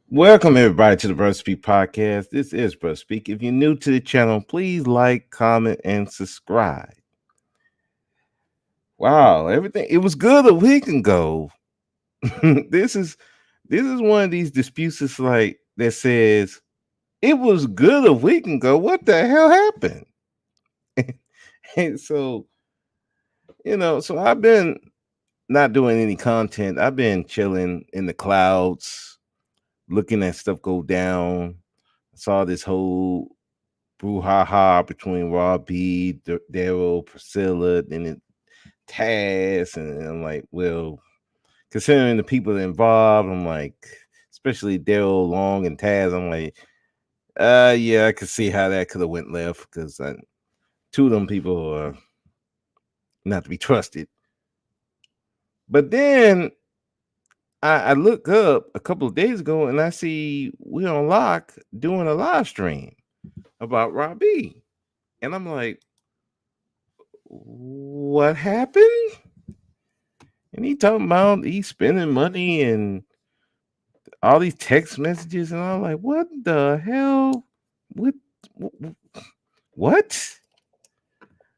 Welcome everybody to the Brother Speak podcast. This is Brother Speak. If you're new to the channel, please like, comment, and subscribe. Wow, everything it was good a week ago. this is this is one of these disputes that's like that says it was good a week ago. What the hell happened? And so I've been not doing any content. I've been chilling in the clouds, looking at stuff go down. I saw this whole brouhaha between Raw B, Daryl, Priscilla, and then Taz, and I'm like, well, considering the people involved, I'm like, especially Daryl Long and Taz, I'm like, yeah, I could see how that could have went left because two of them people are not to be trusted. But then I look up a couple of days ago and I see we on Lock doing a live stream about Raw B, and I'm like, what happened? And he talking about he's spending money and all these text messages, and I'm like, what the hell? What? What?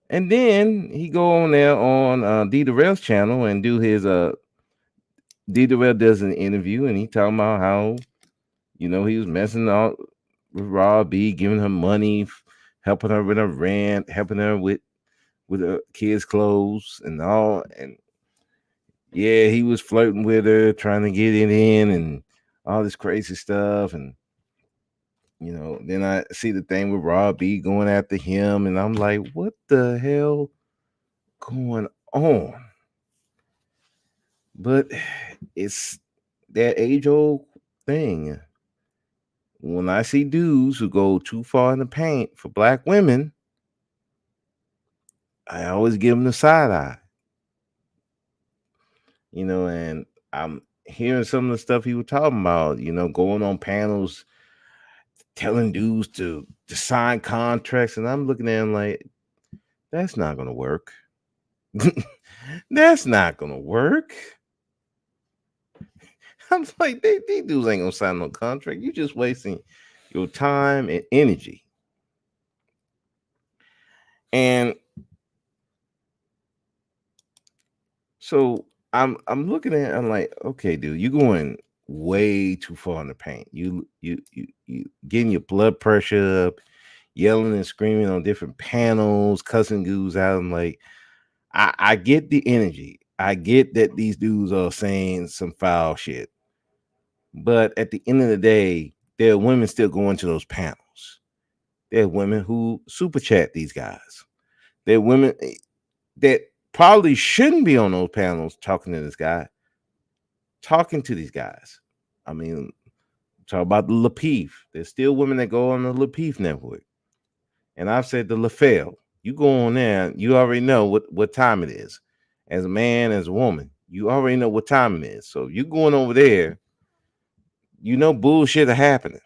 And then he go on there on D Darrell's channel and do his D Darrell does an interview, and he talking about how he was messing out with Raw B, giving her money, helping her with her rent, helping her with her kids' clothes and all, and yeah, he was flirting with her, trying to get it in, and all this crazy stuff. And then I see the thing with Rob B going after him, and I'm like, what the hell going on? But it's that age old thing. When I see dudes who go too far in the paint for black women, I always give them the side eye. And I'm hearing some of the stuff he was talking about, going on panels telling dudes to sign contracts, and I'm looking at him like, that's not gonna work. That's not gonna work. I'm like, these dudes ain't gonna sign no contract. You just wasting your time and energy. And so I'm looking at it, I'm like, okay, dude, you're going way too far in the paint. You getting your blood pressure up, yelling and screaming on different panels, cussing dudes out. I'm like, I get the energy. I get that these dudes are saying some foul shit. But at the end of the day, there are women still going to those panels. There are women who super chat these guys. There are women that probably shouldn't be on those panels talking to this guy, talking to these guys. I mean, talk about the Lapeef. There's still women that go on the Lapeef network. And I've said the LaFell, you go on there, you already know what time it is. As a man, as a woman, you already know what time it is. So you going over there, bullshit are happening.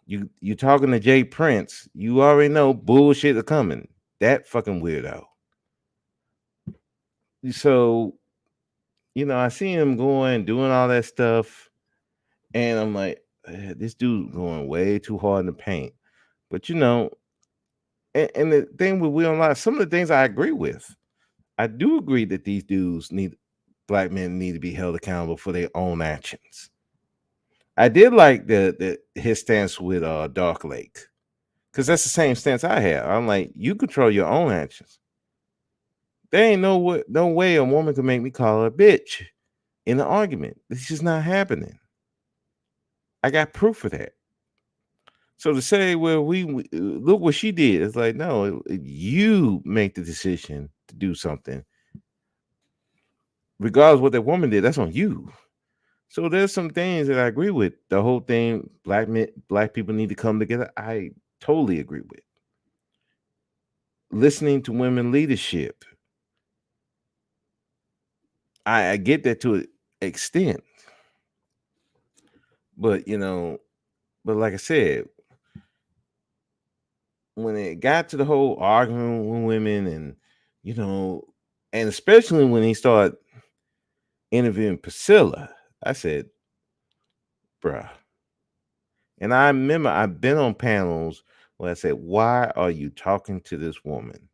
You talking to Jay Prince, you already know bullshit are coming. That fucking weirdo. So, I see him going, doing all that stuff, and I'm like, this dude going way too hard in the paint. But and the thing with Will Live, some of the things I agree with. I do agree that these dudes black men need to be held accountable for their own actions. I did like the his stance with Dark Lake, because that's the same stance I have. I'm like, you control your own actions. There ain't no way a woman can make me call her a bitch in an argument. It's just not happening. I got proof of that. So to say, well, we look what she did, it's like, no, you make the decision to do something, regardless what that woman did. That's on you. So there's some things that I agree with. The whole thing, black people need to come together. I totally agree with. Listening to women leadership, I get that to an extent, but but like I said, when it got to the whole arguing with women, and you know, and especially when he started interviewing Priscilla. I said, bruh. And I remember I've been on panels where I said, why are you talking to this woman?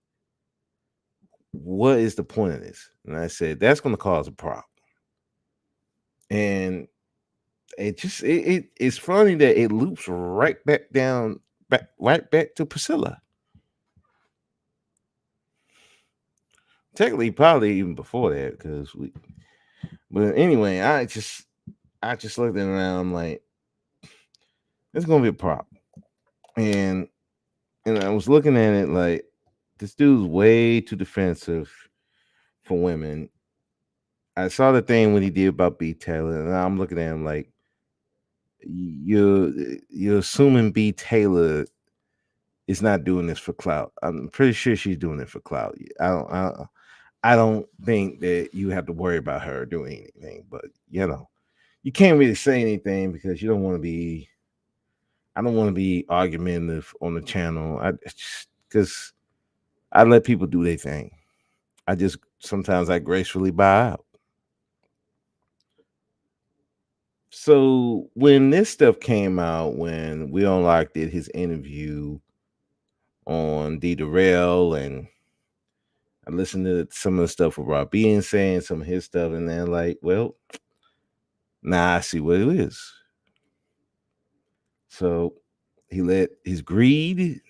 What is the point of this? And I said, that's going to cause a problem. And it's funny that it loops right back down, right back to Priscilla. Technically, probably even before that, because we. But anyway, I just looked at it around. I'm like, it's gonna be a problem, and I was looking at it like this dude's way too defensive for women. I saw the thing when he did about B Taylor, and I'm looking at him like you're assuming B Taylor is not doing this for clout. I'm pretty sure she's doing it for clout. I don't think that you have to worry about her doing anything, but you can't really say anything because you don't want to be. I don't want to be argumentative on the channel. Because I let people do their thing. I just sometimes I gracefully bow out. So when this stuff came out, when We Unlocked did his interview on D Darrell, and I listened to some of the stuff with Raw B and saying some of his stuff, and then like, well, now I see what it is. So he let his greed,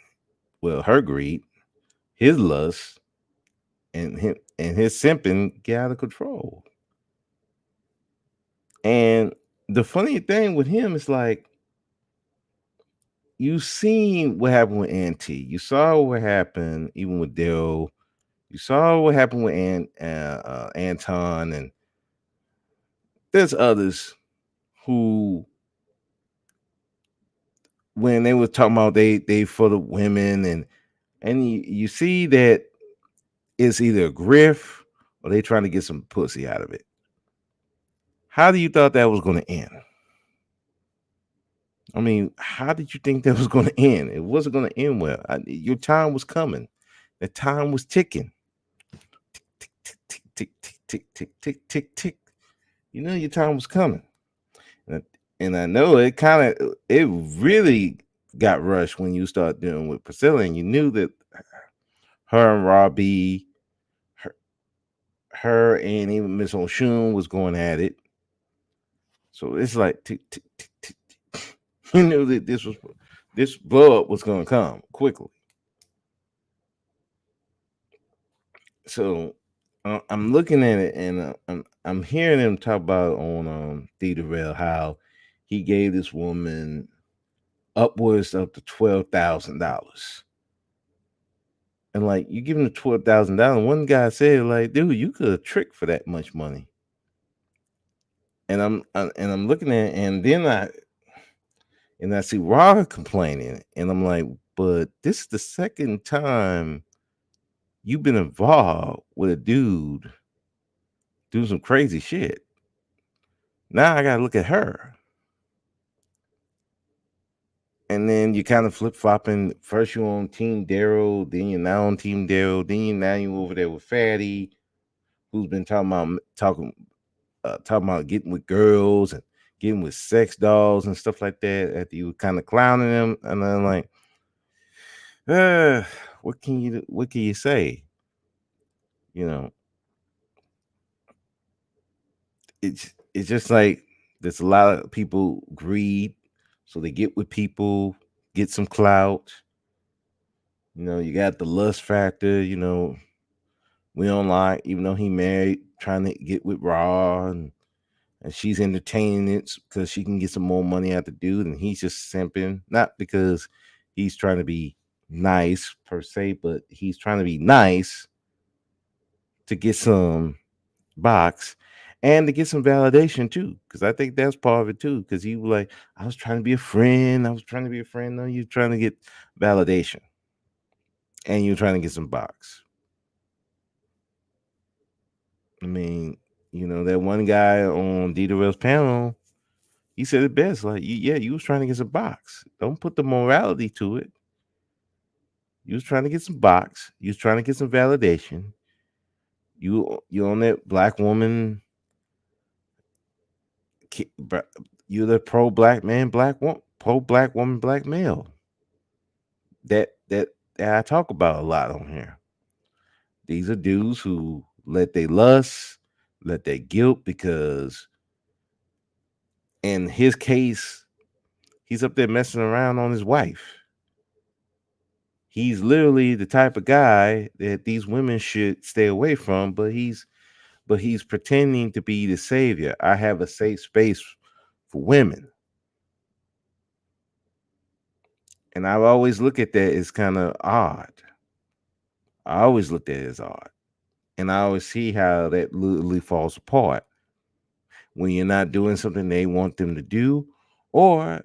well, her greed, his lust, and his simping get out of control. And the funny thing with him is like you seen what happened with Auntie. You saw what happened even with Dale. You saw what happened with Anton, and there's others who, when they were talking about they for the women, and you see that it's either a grift or they trying to get some pussy out of it. How do you thought that was going to end? I mean, how did you think that was going to end? It wasn't going to end well. Your time was coming. The time was ticking. Tick, tick, tick, tick, tick, tick, tick, tick, tick, tick. You know your time was coming. And I know it really got rushed when you start dealing with Priscilla, and you knew that her and Robbie, her and even Miss Oshun was going at it. So it's like tick, tick, tick, tick, tick. You knew that this blow up was going to come quickly. So I'm looking at it, and I'm hearing him talk about on Theater Rail how he gave this woman upwards up to $12,000. And like, you give him the $12,000. One guy said, like, dude, you could have tricked for that much money. And I'm looking at it, and I see Raw complaining, and I'm like, but this is the second time you've been involved with a dude doing some crazy shit. Now I gotta look at her. And then you kind of flip flopping. First you on Team Daryl, then you're now on Team Daryl, then you over there with Fatty, who's been talking about getting with girls and getting with sex dolls and stuff like that. After you were kind of clowning them, and I'm like, what can you say? You know, it's just like there's a lot of people greed, so they get with people, get some clout. You got the lust factor. We don't like, even though he married, trying to get with Raw, and she's entertaining it because she can get some more money out the dude, and he's just simping, not because he's trying to be nice per se, but he's trying to be nice to get some box and to get some validation too, because I think that's part of it too, because he was like, I was trying to be a friend, no, you're trying to get validation, and you're trying to get some box. I mean, that one guy on D. panel, he said it best. Like, yeah, you was trying to get some box. Don't put the morality to it. You was trying to get some box. You was trying to get some validation. You on that black woman you're the pro black man, black woman, pro black woman, black male. That I talk about a lot on here. These are dudes who let their lust, let their guilt, because in his case, he's up there messing around on his wife. He's literally the type of guy that these women should stay away from, but he's pretending to be the savior. I have a safe space for women. And I've always looked at that as kind of odd. I always looked at it as odd. And I always see how that literally falls apart when you're not doing something they want them to do, or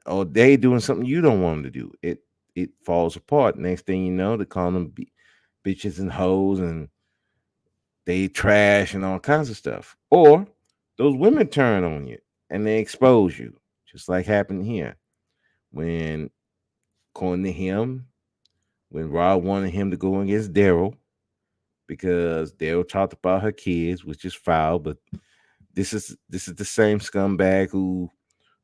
or they doing something you don't want them to do. It falls apart. Next thing you know, they call them bitches and hoes, and they trash and all kinds of stuff. Or those women turn on you and they expose you, just like happened here when, according to him, when Rob wanted him to go against Daryl because Daryl talked about her kids, which is foul. But this is the same scumbag who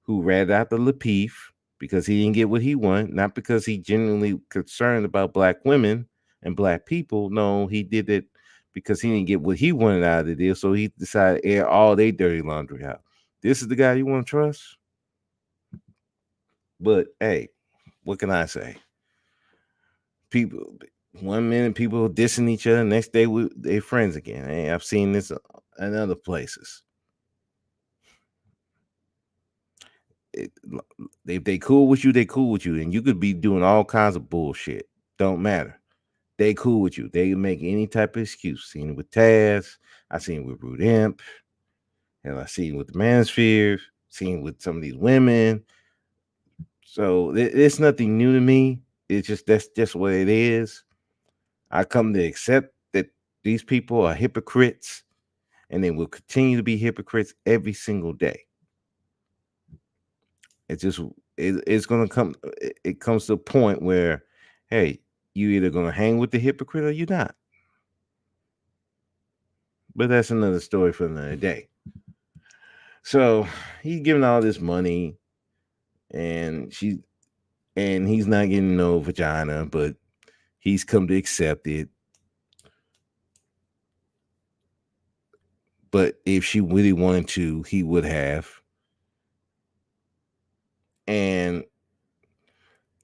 ratted out the Lapeef because he didn't get what he wanted, not because he genuinely concerned about black women and black people. No, he did it because he didn't get what he wanted out of the deal. So he decided to air all their dirty laundry out. This is the guy you want to trust? But hey, what can I say? People, 1 minute people dissing each other, next day they friends again. Hey, I've seen this in other places. It, if they cool with you, they cool with you, and you could be doing all kinds of bullshit. Don't matter. They cool with you. They make any type of excuse. Seen it with Taz. I seen it with Rude Imp, and I seen it with the Manosphere. Seen it with some of these women. So it's nothing new to me. It's just that's just what it is. I come to accept that these people are hypocrites, and they will continue to be hypocrites every single day. It's just it's gonna come. It comes to a point where, hey, you either gonna hang with the hypocrite or you're not. But that's another story for another day. So he's giving all this money, and he's not getting no vagina, but he's come to accept it. But if she really wanted to, he would have. And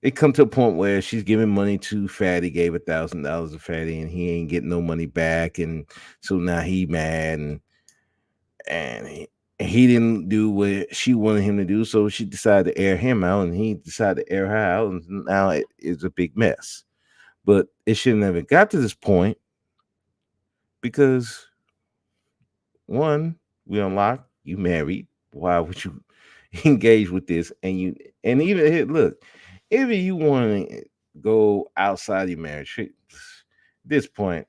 it come to a point where she's giving money to Fatty, gave $1,000 to Fatty, and he ain't getting no money back, and so now he mad, and he didn't do what she wanted him to do, so she decided to air him out, and he decided to air her out, and now it's a big mess. But it should never got to this point because, one, we unlocked, you married. Why would you engage with this? And even look, if you want to go outside your marriage, at this point,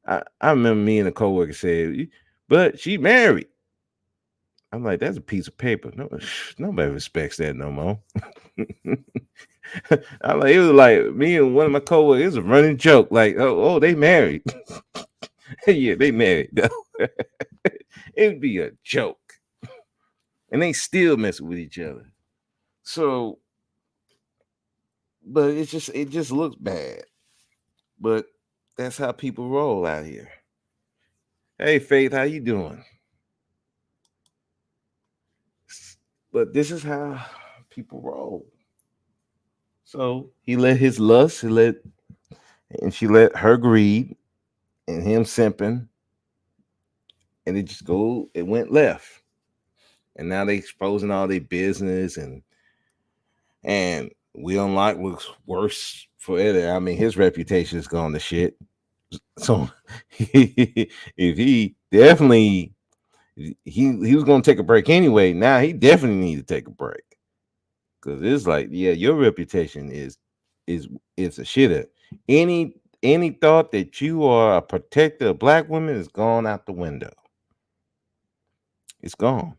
I remember me and a coworker said, but she married. I'm like, that's a piece of paper. No, nobody respects that no more. I'm like, it was like me and one of my coworkers. It was a running joke. Like, oh, they married. Yeah, they married. It'd be a joke, and they still messing with each other. So, but it just looks bad. But that's how people roll out here. Hey, Faith, how you doing? But this is how people roll. So he let his lust, and she let her greed and him simping, and it went left. And now they exposing all their business, and we unlock looks worse for Eddie. I mean, his reputation is gone to shit. So if he definitely he was gonna take a break anyway, now he definitely need to take a break. Cause it's like, yeah, your reputation is it's a shitter. Any thought that you are a protector of black women is gone out the window. It's gone.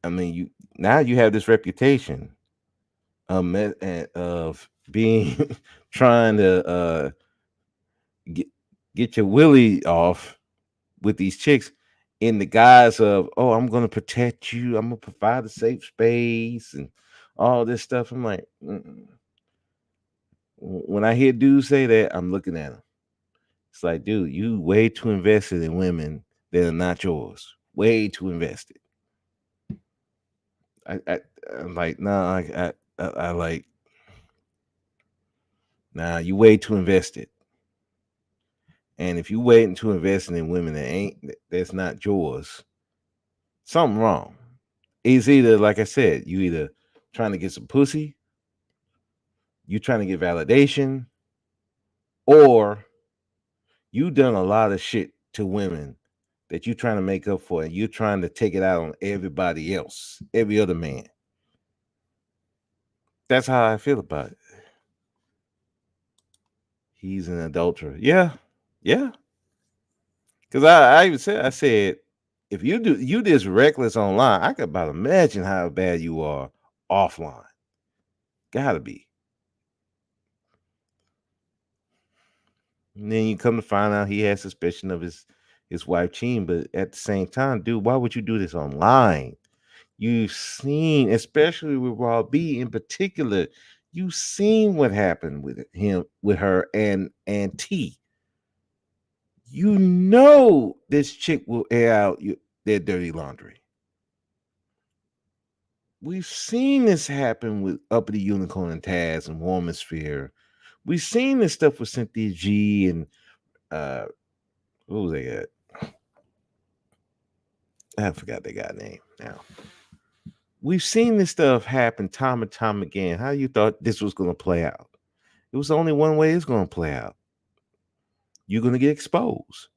I mean, you have this reputation of being trying to get get your willie off with these chicks in the guise of, oh, I'm gonna protect you, I'm gonna provide a safe space and all this stuff. I'm like, mm-mm. When I hear dudes say that, I'm looking at them. It's like, dude, you way too invested in women that are not yours. Way too invested. I, I I'm like, nah, I like, nah, you way too invested. And if you waiting to invest in women that's not yours, something wrong. It's either, like I said, you either trying to get some pussy, you trying to get validation, or you done a lot of shit to women that you trying to make up for, and you trying to take it out on everybody else, every other man. That's how I feel about it. He's an adulterer. Yeah, yeah. Because I even said, I said, if you this reckless online, I could about imagine how bad you are offline. Gotta be. And then you come to find out he has suspicion of his wife cheating, but at the same time, dude, why would you do this online? You've seen, especially with Raw B in particular, you've seen what happened with him, with her and T. You know this chick will air out their dirty laundry. We've seen this happen with Uppity Unicorn and Taz and Warmosphere. We've seen this stuff with Cynthia G and what was they at? I forgot they got name now. We've seen this stuff happen time and time again. How you thought this was going to play out? It was only one way it's going to play out. You're going to get exposed.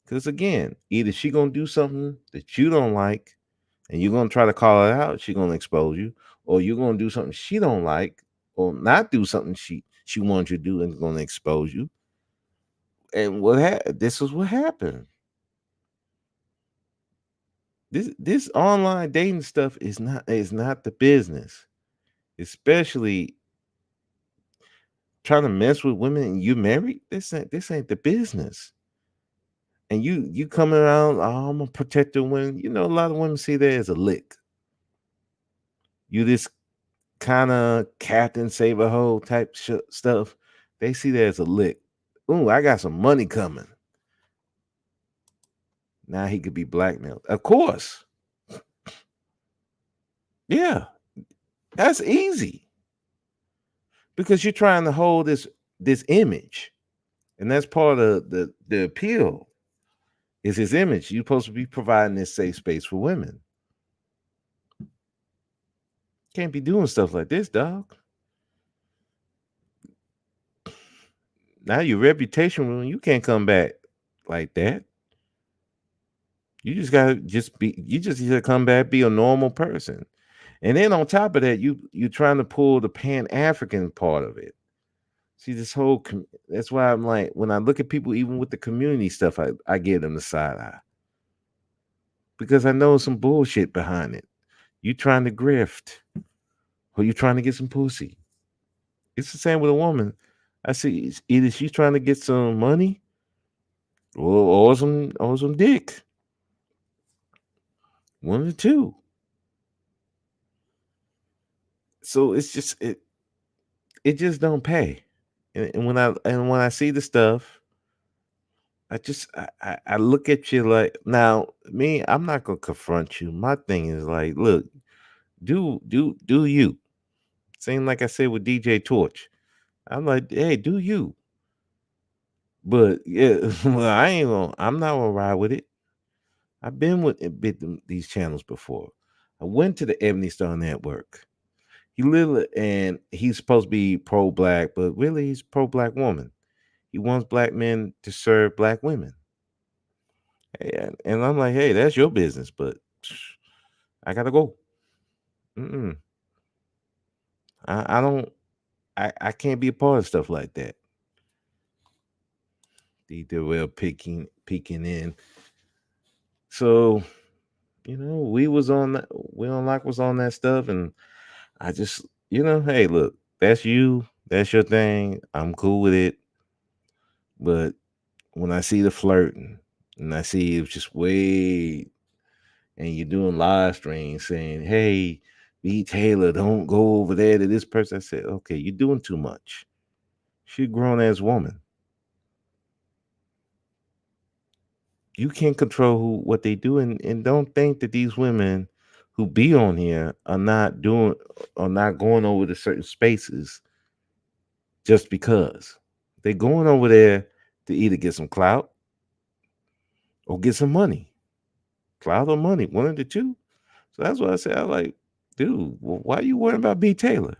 Because again, either she going to do something that you don't like and you're going to try to call it out, she's going to expose you, or you're going to do something she don't like or not do something she wants you to do and going to expose you. And this is what happened. This online dating stuff is not the business, especially trying to mess with women and you married. This ain't the business. And you coming around, oh, I'm a protector women. You know, a lot of women see that as a lick. You this kind of captain save a hoe type stuff. They see that as a lick. Ooh, I got some money coming. Now he could be blackmailed. Of course. Yeah, that's easy. Because you're trying to hold this image. And that's part of the appeal is his image. You're supposed to be providing this safe space for women. Can't be doing stuff like this, dog. Now your reputation ruined. You can't come back like that. You just gotta you just gotta come back, be a normal person. And then on top of that, you trying to pull the Pan-African part of it. See, this whole that's why I'm like, when I look at people, even with the community stuff, I give them the side eye. Because I know some bullshit behind it. You trying to grift, or you trying to get some pussy. It's the same with a woman. I see either she's trying to get some money or some dick. One of the two. So it's just it just don't pay. And when I see the stuff, I look at you like, now me, I'm not gonna confront you. My thing is like, look, do you. Same like I said with DJ Torch. I'm like, hey, do you. But yeah, well, I'm not gonna ride with it. I've been with these channels before. I went to the Ebony Star Network. He literally, and he's supposed to be pro black, but really he's pro black woman. He wants black men to serve black women. And I'm like, hey, that's your business, but I gotta go. Mm-mm. I don't. I can't be a part of stuff like that. The well peeking in. So we on Lock was on that stuff, and I just hey, look, that's you, that's your thing. I'm cool with it, but when I see the flirting, And I see it was just way, and you're doing live streams saying, "Hey, B Taylor, don't go over there to this person." I said, "Okay, you're doing too much. She's a grown ass woman. You can't control what they do, and don't think that these women who be on here are not going over to certain spaces just because they're going over there to either get some clout or get some money, clout or money, one of the two." So that's what I said. I was like, dude, why are you worrying about B Taylor?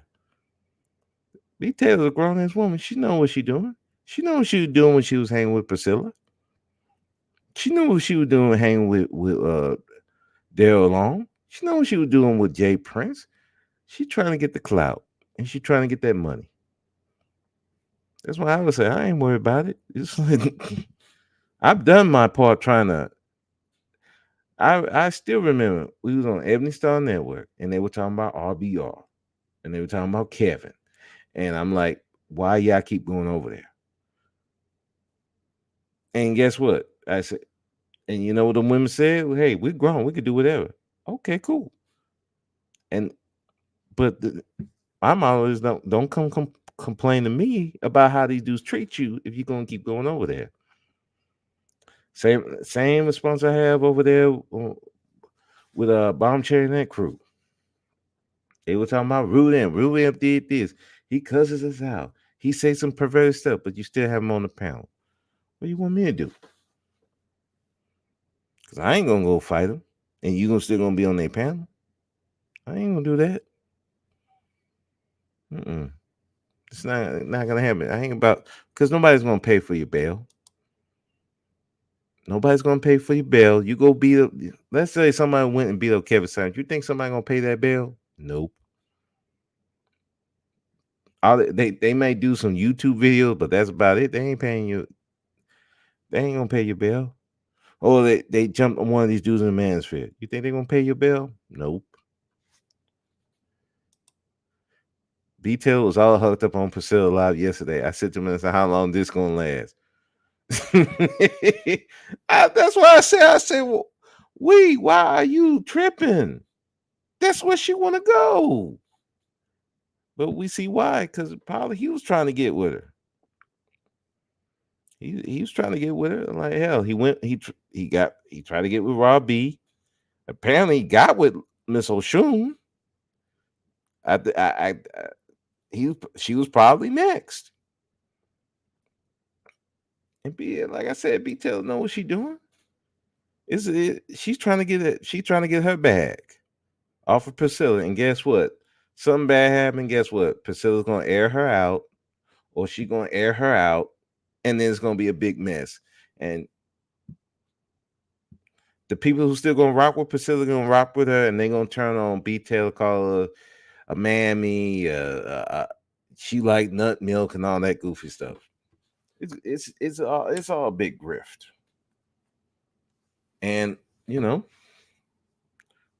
B Taylor's a grown ass woman. She know what she doing. She know what she was doing when she was hanging with Priscilla. She knew what she was doing hanging with Daryl Long. She know what she was doing with Jay Prince. She trying to get the clout and she trying to get that money. That's why I would say I ain't worried about it. It's like I've done my part trying to. I still remember we was on Ebony Star Network and they were talking about RBR and they were talking about Kevin. And I'm like, why y'all keep going over there? And guess what? I said, and you know what the women said? Well, hey, we're grown. We could do whatever. Okay, cool. And but I'm always don't complain to me about how these dudes treat you if you're gonna keep going over there. Same response I have over there with Bomb Cherry and that crew. They were talking about Rudy. Rudy did this. He cusses us out. He says some perverted stuff, but you still have him on the panel. What do you want me to do? Because I ain't gonna go fight him, and you gonna still gonna be on their panel. I ain't gonna do that. Mm-mm. It's not gonna happen. I ain't about because nobody's gonna pay for your bail. Nobody's gonna pay for your bail. You go beat up. Let's say somebody went and beat up Kevin Samuels. You think somebody gonna pay that bail? Nope. They may do some YouTube videos, but that's about it. They ain't paying you. They ain't gonna pay your bail. Or they jumped on one of these dudes in the manosphere. You think they're gonna pay your bail? Nope. B-Tail was all hooked up on Priscilla Live yesterday. I said to him, I said, how long this gonna last? That's why I said, well, why are you tripping? That's where she want to go. But we see why, because probably he was trying to get with her. He was trying to get with her. Like hell, he tried to get with Raw B. Apparently, he got with Miss Oshun. She was probably next. And like I said, B Taylor know what she doing. She's trying to get it. She's trying to get her bag off of Priscilla. And guess what? Something bad happened. Guess what? Priscilla's gonna air her out, or she gonna air her out, and then it's gonna be a big mess. And the people who still gonna rock with Priscilla gonna rock with her, and they gonna turn on B Taylor, call her a mammy. She like nut milk and all that goofy stuff. It's all a big grift. And you know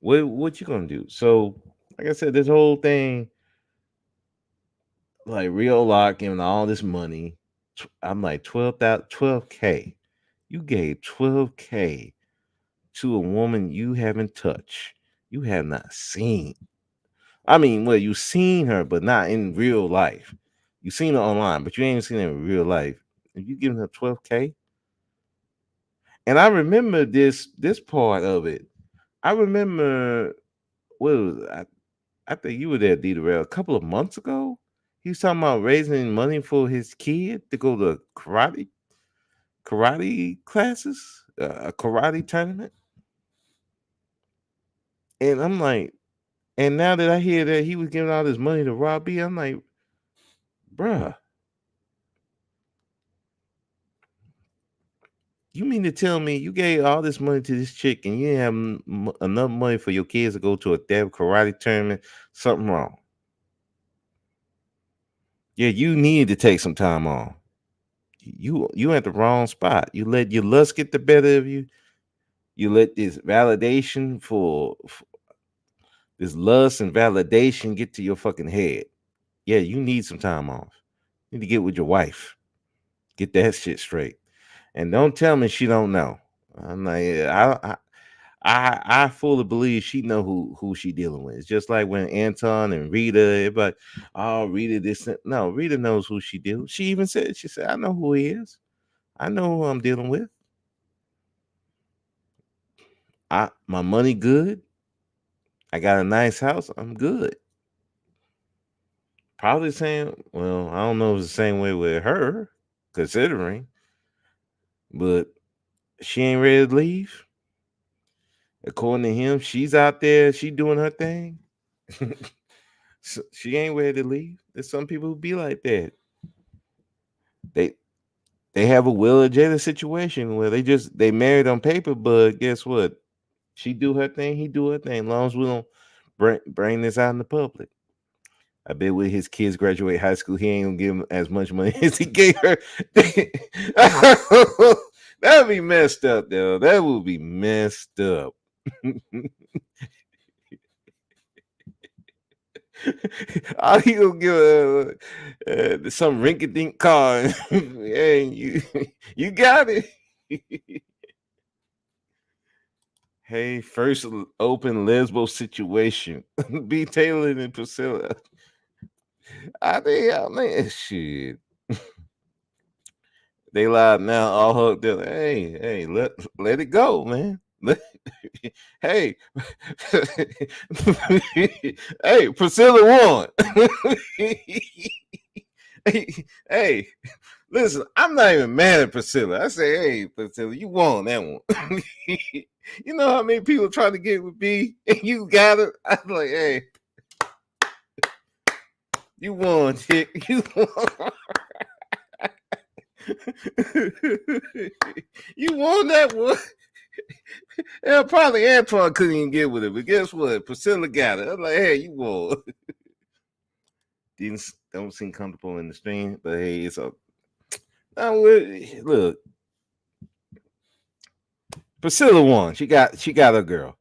what you gonna do? So, like I said, this whole thing, like Rio Lock giving all this money. I'm like 12K. You gave 12K to a woman you haven't touched, you have not seen. I mean, well, you've seen her, but not in real life. You've seen her online, but you ain't seen her in real life. And you giving her 12K? And I remember this part of it. I remember what was I think you were there, D Rail, a couple of months ago. He was talking about raising money for his kid to go to karate classes, a karate tournament. And I'm like, and now that I hear that he was giving all this money to Raw B, I'm like, bruh, you mean to tell me you gave all this money to this chick and you didn't have enough money for your kids to go to a damn karate tournament? Something wrong. Yeah, you need to take some time off. You at the wrong spot. You let your lust get the better of you. You let this validation for this lust and validation get to your fucking head. Yeah, you need some time off. You need to get with your wife. Get that shit straight. And don't tell me she don't know. I'm like, yeah, I fully believe she know who she dealing with. It's just like when Anton and Rita, everybody, oh Rita this no, Rita knows who she deals. She even said, she said, I know who he is. I know who I'm dealing with. I my money good. I got a nice house. I'm good. Probably saying, well, I don't know if it's the same way with her, considering, but she ain't ready to leave. According to him, she's out there, she doing her thing. She ain't ready to leave. There's some people who be like that. They they have a Will and Jada situation where they married on paper, but guess what? She do her thing, he do her thing. As long as we don't bring this out in the public. I bet when his kids graduate high school, he ain't gonna give him as much money as he gave her. That would be messed up, though. That would be messed up. All he gonna give some rinky-dink car. Hey, you got it. Hey, first open lesbo situation. B. Taylor and Priscilla. I mean, shit. They live now, all hooked up. Hey, let it go, man. Hey, hey, Priscilla won. Hey, listen, I'm not even mad at Priscilla. I say, hey, Priscilla, you won that one. You know how many people trying to get with B, and you got it. I'm like, hey, you won, chick. You won. You won that one. Yeah, probably Antoine couldn't even get with it, but guess what? Priscilla got it. I'm like, hey, you won. Didn't don't seem comfortable in the stream, but hey, it's a look. Priscilla won. She got a girl.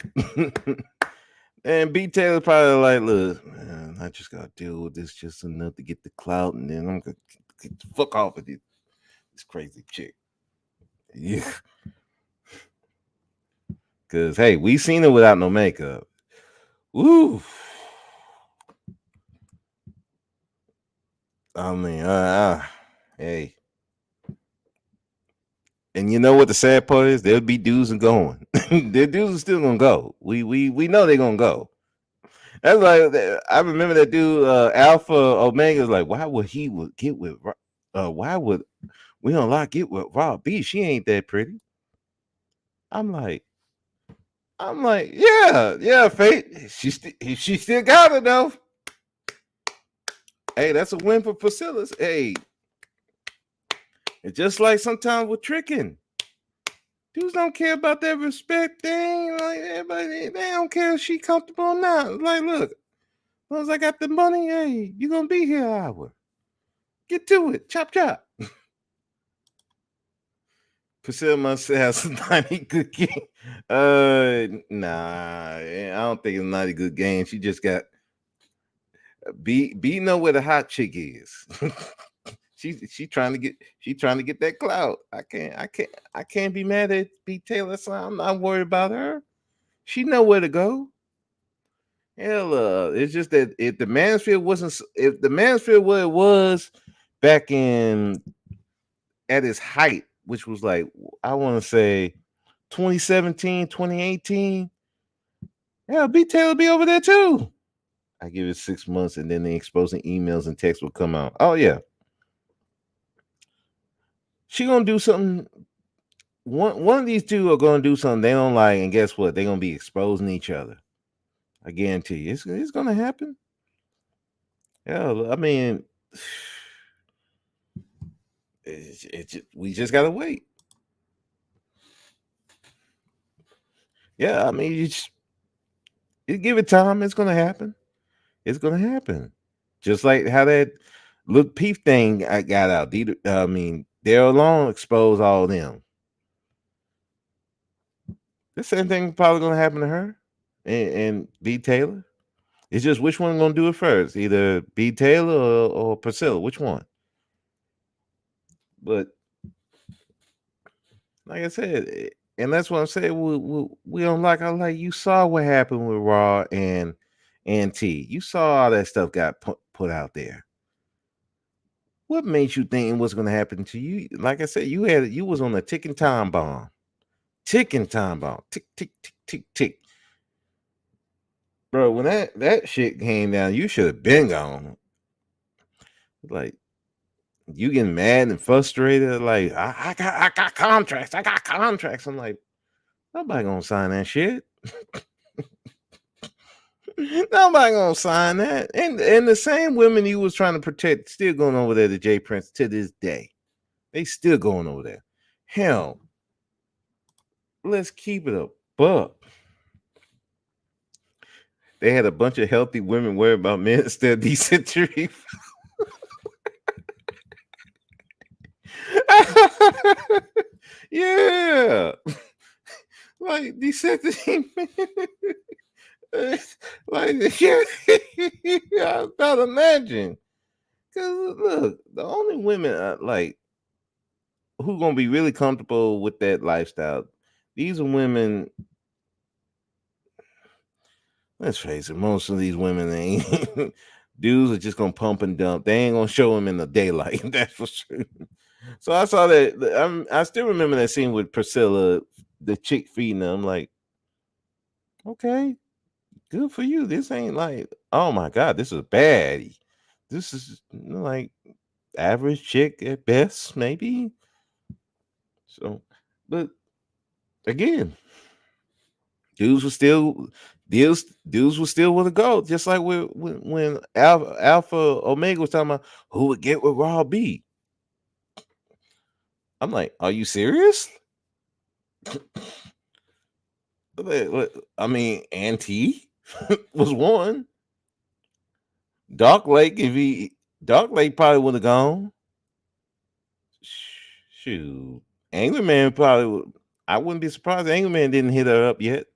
And B Taylor probably like, look, man, I just gotta deal with this just enough to get the clout, and then I'm gonna get the fuck off of this crazy chick. Yeah. Cause hey, we seen her without no makeup. Woo. I mean, hey. And you know what the sad part is? There'll be dudes and going. Their dudes are still gonna go. We know they're gonna go. That's like I remember that dude Alpha Omega was like, why would he would get with why would we don't like get with Raw B? She ain't that pretty. I'm like, yeah, Fate. She still got it though. Hey, that's a win for Priscilla's. Hey, it's just like sometimes with tricking. Dudes don't care about that respect thing. Like everybody, they don't care if she comfortable or not. Like, look, as long as I got the money, hey, you gonna be here an hour. Get to it. Chop chop. Priscilla must have some mighty good game. Nah, I don't think it's not a good game. She just got B know where the hot chick is. She trying to get that clout. I can't be mad at B Taylor. So I'm not worried about her. She know where to go. Hell, it's just that if the Mansfield what it was back in at its height, which was like I want to say 2017, 2018. Yeah, B Taylor be over there too. I give it 6 months, and then the exposing emails and texts will come out. Oh yeah, she gonna do something. One of these two are gonna do something they don't like, and guess what? They're gonna be exposing each other. I guarantee you, it's gonna happen. Yeah, I mean, we just gotta wait. Yeah, I mean, you give it time, it's gonna happen. It's gonna happen. Just like how that Lil Peep thing I got out. I mean, Daryl Long exposed all of them. The same thing probably gonna happen to her and B Taylor. It's just which one gonna do it first, either B Taylor or Priscilla. Which one? But like I said, And that's what I'm saying. We don't like. I like you saw what happened with Raw and T. You saw all that stuff got put out there. What made you think what's going to happen to you? Like I said, you was on a ticking time bomb, ticking time bomb, tick tick tick tick tick, bro. When that shit came down, you should have been gone. Like you getting mad and frustrated. Like I got contracts, I got contracts. I'm like nobody gonna sign that shit. Nobody gonna sign that. And the same women you was trying to protect still going over there to J Prince to this day. They still going over there. Hell, let's keep it a buck. They had a bunch of healthy women worry about men instead of dysentery. Yeah. Like dysentery. Like yeah, I about imagine. Cause look, the only women like who gonna be really comfortable with that lifestyle. These are women. Let's face it, most of these women ain't dudes are just gonna pump and dump. They ain't gonna show them in the daylight. That's for sure. So I saw that. I still remember that scene with Priscilla, the chick feeding them. I'm like, okay, good for you. This ain't like, oh my god, this is bad. This is like average chick at best, maybe. So, but again, dudes were still dudes were still with a go, just like when Alpha Omega was talking about who would get with Raw B. I'm like, are you serious? I mean, Auntie was one. Dark Lake, if he Dark Lake probably would have gone. Shoot, Angry Man probably would. I wouldn't be surprised Angry Man didn't hit her up yet.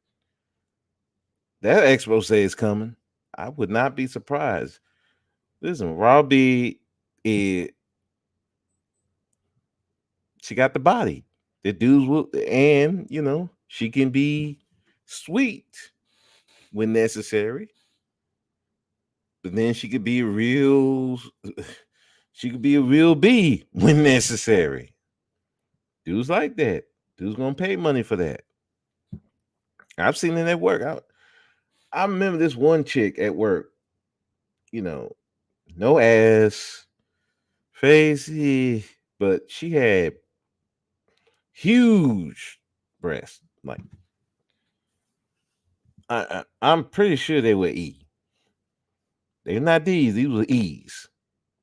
That expose is coming. I would not be surprised. Listen, Robbie, it, she got the body. The dudes will, and she can be sweet when necessary. But then she could be a real, she could be a real B when necessary. Dudes like that. Dudes gonna pay money for that. I've seen it at work. I remember this one chick at work. You know, no ass, facey, but she had huge breasts. Like I'm pretty sure they were E. They're not D's. These were E's.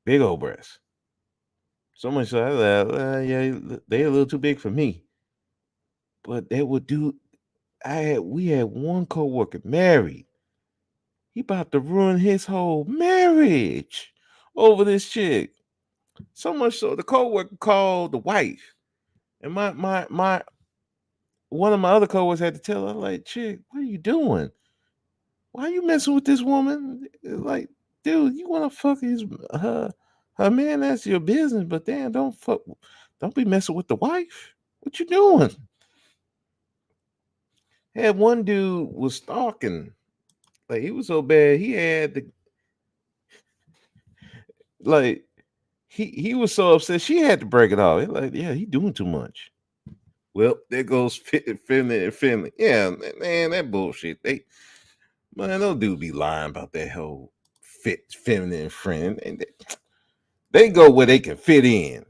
Big old breasts. So much so I was like, yeah, they a little too big for me. But they would do. We had one coworker married. He about to ruin his whole marriage over this chick. So much so the coworker called the wife, and my one of my other coworkers had to tell her like, chick, what are you doing? Why are you messing with this woman? Like, dude, you want to fuck her man? That's your business. But damn, don't be messing with the wife. What you doing? Had one dude was stalking. Like he was so bad, he had the like he was so upset she had to break it off. Like, yeah, he doing too much. Well, there goes feminine and family. Yeah, man, that bullshit. Man, those dudes be lying about that whole feminine friend, and they go where they can fit in.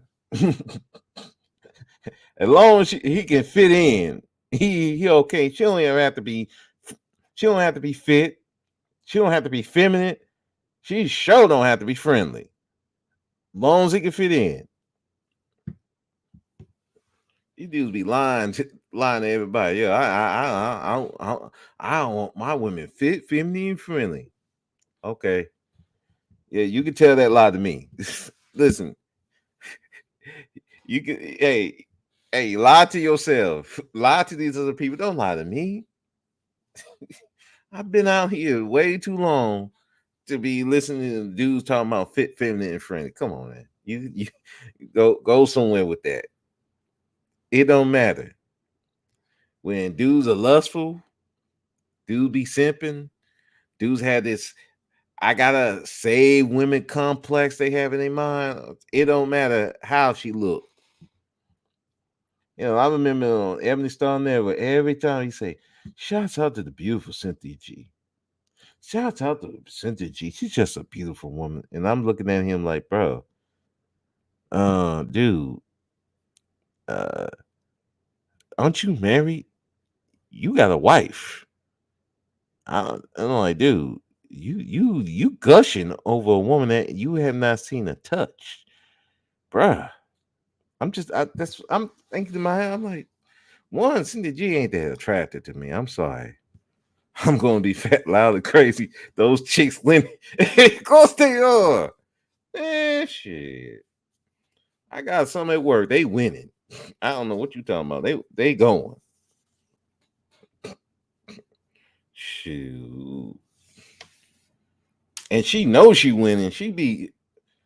As long as he can fit in, he okay. She don't even have to be. She don't have to be fit. She don't have to be feminine. She sure don't have to be friendly. Long as he can fit in. These dudes be lying to everybody. Yeah, I don't want my women fit, feminine, friendly. Okay, yeah, you can tell that lie to me. Listen, you can, hey, lie to yourself. Lie to these other people. Don't lie to me. I've been out here way too long to be listening to dudes talking about fit, feminine, and friendly. Come on, man. You go somewhere with that. It don't matter. when dudes are lustful, dudes be simping, dudes have this I gotta save women complex they have in their mind. It don't matter how she look. I remember on Ebony Star Network, every time he say, "Shouts out to the beautiful Cynthia G. Shouts out to Cynthia G. She's just a beautiful woman." And I'm looking at him like, bro, dude, uh, aren't you married? You got a wife. I'm like, dude, you gushing over a woman that you have not seen a touch, bruh. I'm thinking in my head, I'm like, one, Cindy G ain't that attractive to me. I'm sorry. I'm gonna be fat, loud, and crazy. Those chicks winning. Of course they are. Man, shit. I got some at work. They winning. I don't know what you talking about. They going. Shoot. And she knows she winning. She be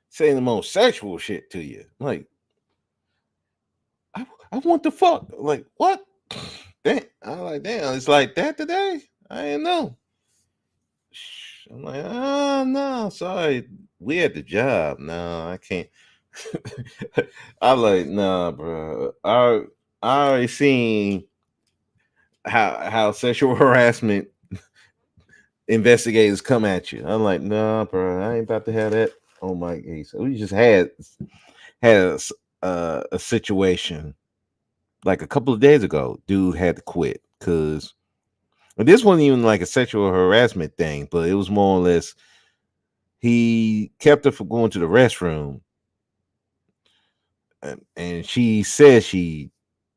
saying the most sexual shit to you. Like, I want the fuck. Like, what? Damn. I'm like, damn, it's like that today? I didn't know. I'm like, oh no, sorry. We at the job. No, I can't. I like, nah, bro. I already seen how sexual harassment investigators come at you. I'm like, nah, bro. I ain't about to have that on my case. So we just had a situation like a couple of days ago. Dude had to quit because this wasn't even like a sexual harassment thing, but it was more or less he kept her from going to the restroom, and she said she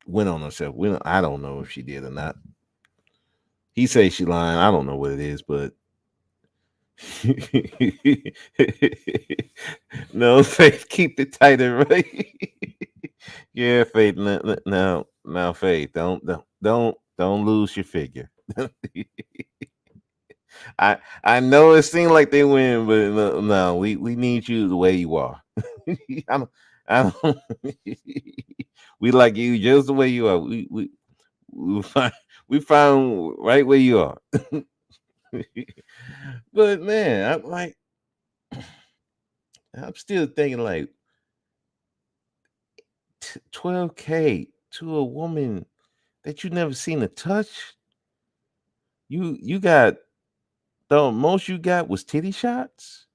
went on herself. I don't know if she did or not. He says she lying. I don't know what it is, but no, Faith, keep it tighter, right? Yeah, Faith. Now, Faith, don't lose your figure. I know it seemed like they win, but no, we need you the way you are. I don't, I don't we like you just the way you are. We find we found right where you are. But man, I'm still thinking like 12K to a woman that you never seen a touch. You got the most you got was titty shots.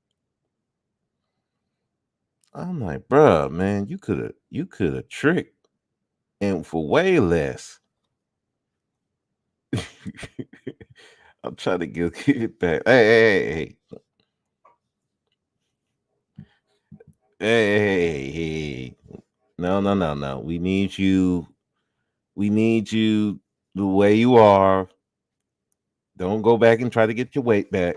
I'm like, bruh, man, you could have tricked and for way less. I'm trying to get it back. Hey. No, no, no, no. We need you. We need you the way you are. Don't go back and try to get your weight back.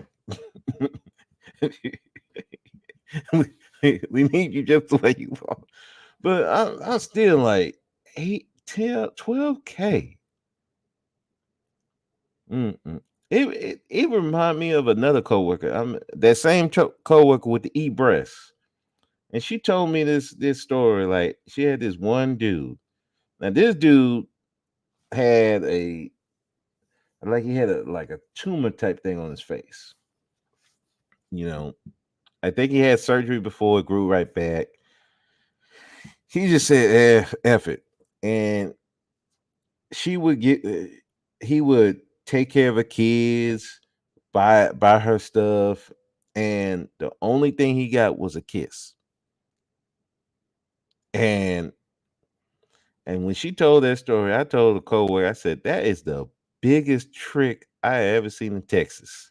we need you just the way you are. But I'm still like 8, 10, 12K. Mm-mm. It remind me of another coworker. That same coworker with the e breasts, and she told me this story. Like she had this one dude. Now this dude had he had a tumor type thing on his face. You know, I think he had surgery before it grew right back. He just said, "F it," and she would get. He would take care of her kids, buy her stuff, and the only thing he got was a kiss. And when she told that story, I told a coworker, I said, "That is the biggest trick I ever seen in Texas.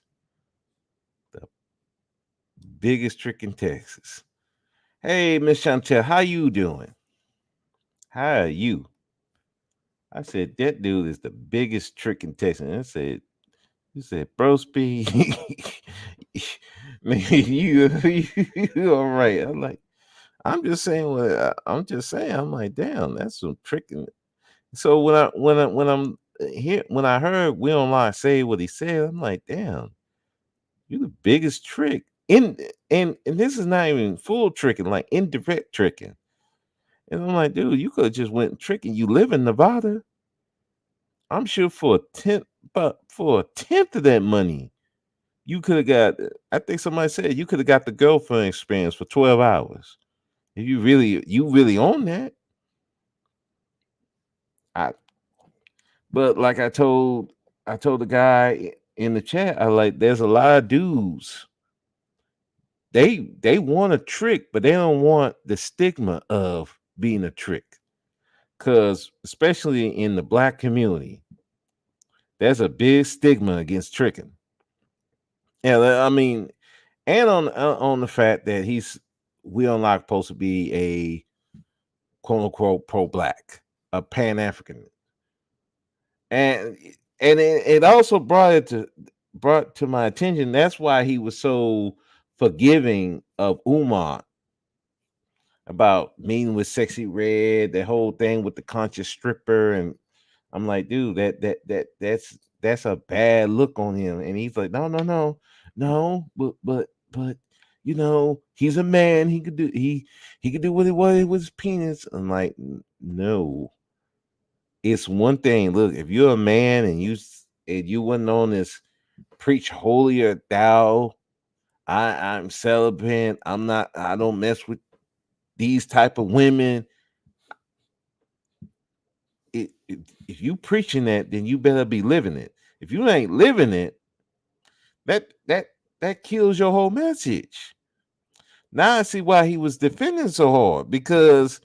The biggest trick in Texas." Hey, Miss Chantel, how you doing? How are you? I said, that dude is the biggest trick in Texas. And I said, you said, bro, speed. Man, you all right. I'm just saying I'm just saying. I'm like, damn, that's some tricking. So when I heard Will Online say what he said, I'm like, damn, you the biggest trick. And this is not even full tricking, like indirect tricking. And I'm like, dude, you could have just went tricking. You live in Nevada. I'm sure for a tenth of that money, you could have got. I think somebody said you could have got the girlfriend experience for 12 hours. If you really own that. I but like I told the guy in the chat, I like there's a lot of dudes. They want a trick, but they don't want the stigma of being a trick. Cause especially in the black community, there's a big stigma against tricking. Yeah, I mean, and on the fact that we are not supposed to be a quote unquote pro black, a pan African, and it also brought to my attention. That's why he was so forgiving of Umar about meeting with Sexy Red, the whole thing with the conscious stripper, and I'm like, dude, that's a bad look on him. And he's like, no, but he's a man. He could do what he wanted with his penis. I'm like, no, it's one thing. Look, if you're a man and you wasn't on this preach holier thou, I'm celibate. I don't mess with these type of women. If you preaching that, then you better be living it. If you ain't living it, that that that kills your whole message. Now I see why he was defending so hard because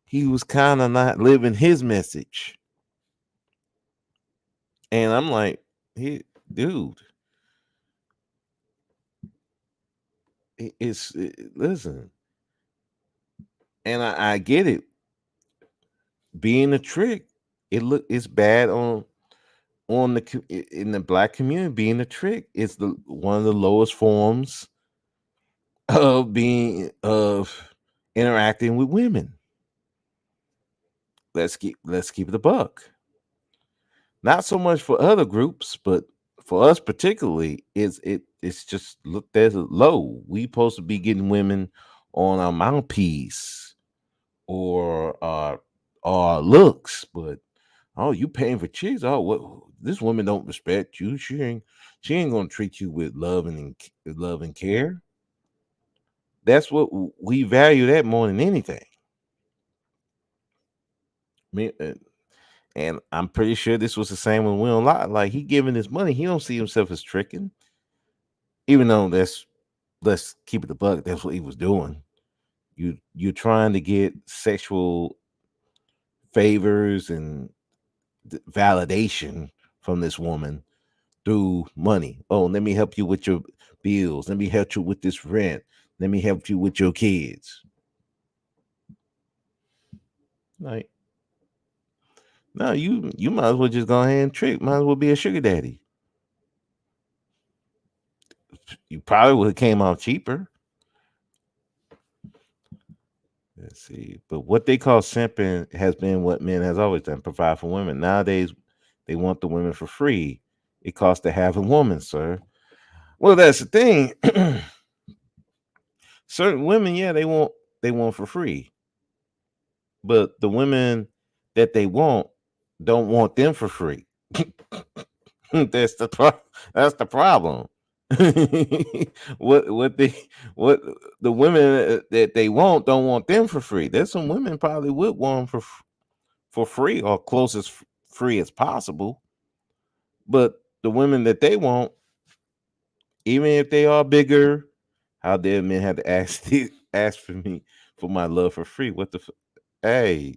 he was kind of not living his message. And I'm like, dude, listen, and I get it. Being a trick, it's bad on in the black community. Being a trick is the one of the lowest forms of interacting with women. Let's keep it a buck. Not so much for other groups, but for us particularly, it's just looked as low. We supposed to be getting women on our mouthpiece or our looks, but oh, you paying for chicks? Oh, what? This woman don't respect you. She ain't gonna treat you with love and care. That's what we value that more than anything. Me, and I'm pretty sure this was the same with Will Lot. Like he giving his money, he don't see himself as tricking, even though let's keep it a buck. That's what he was doing. You're trying to get sexual favors and validation from this woman through money. Oh, let me help you with your bills. Let me help you with this rent. Let me help you with your kids. Like, no, you might as well just go ahead and trick. Might as well be a sugar daddy. You probably would have came out cheaper. Let's see. But what they call simping has been what men has always done, provide for women. Nowadays, they want the women for free. It costs to have a woman, sir. Well, that's the thing. Certain women, yeah, they want for free. But the women that they want don't want them for free. That's the problem. what they what the women that they want don't want them for free. There's some women probably would want them for free or close as free as possible. But the women that they want, even if they are bigger, how dare men have to ask for me for my love for free? Hey,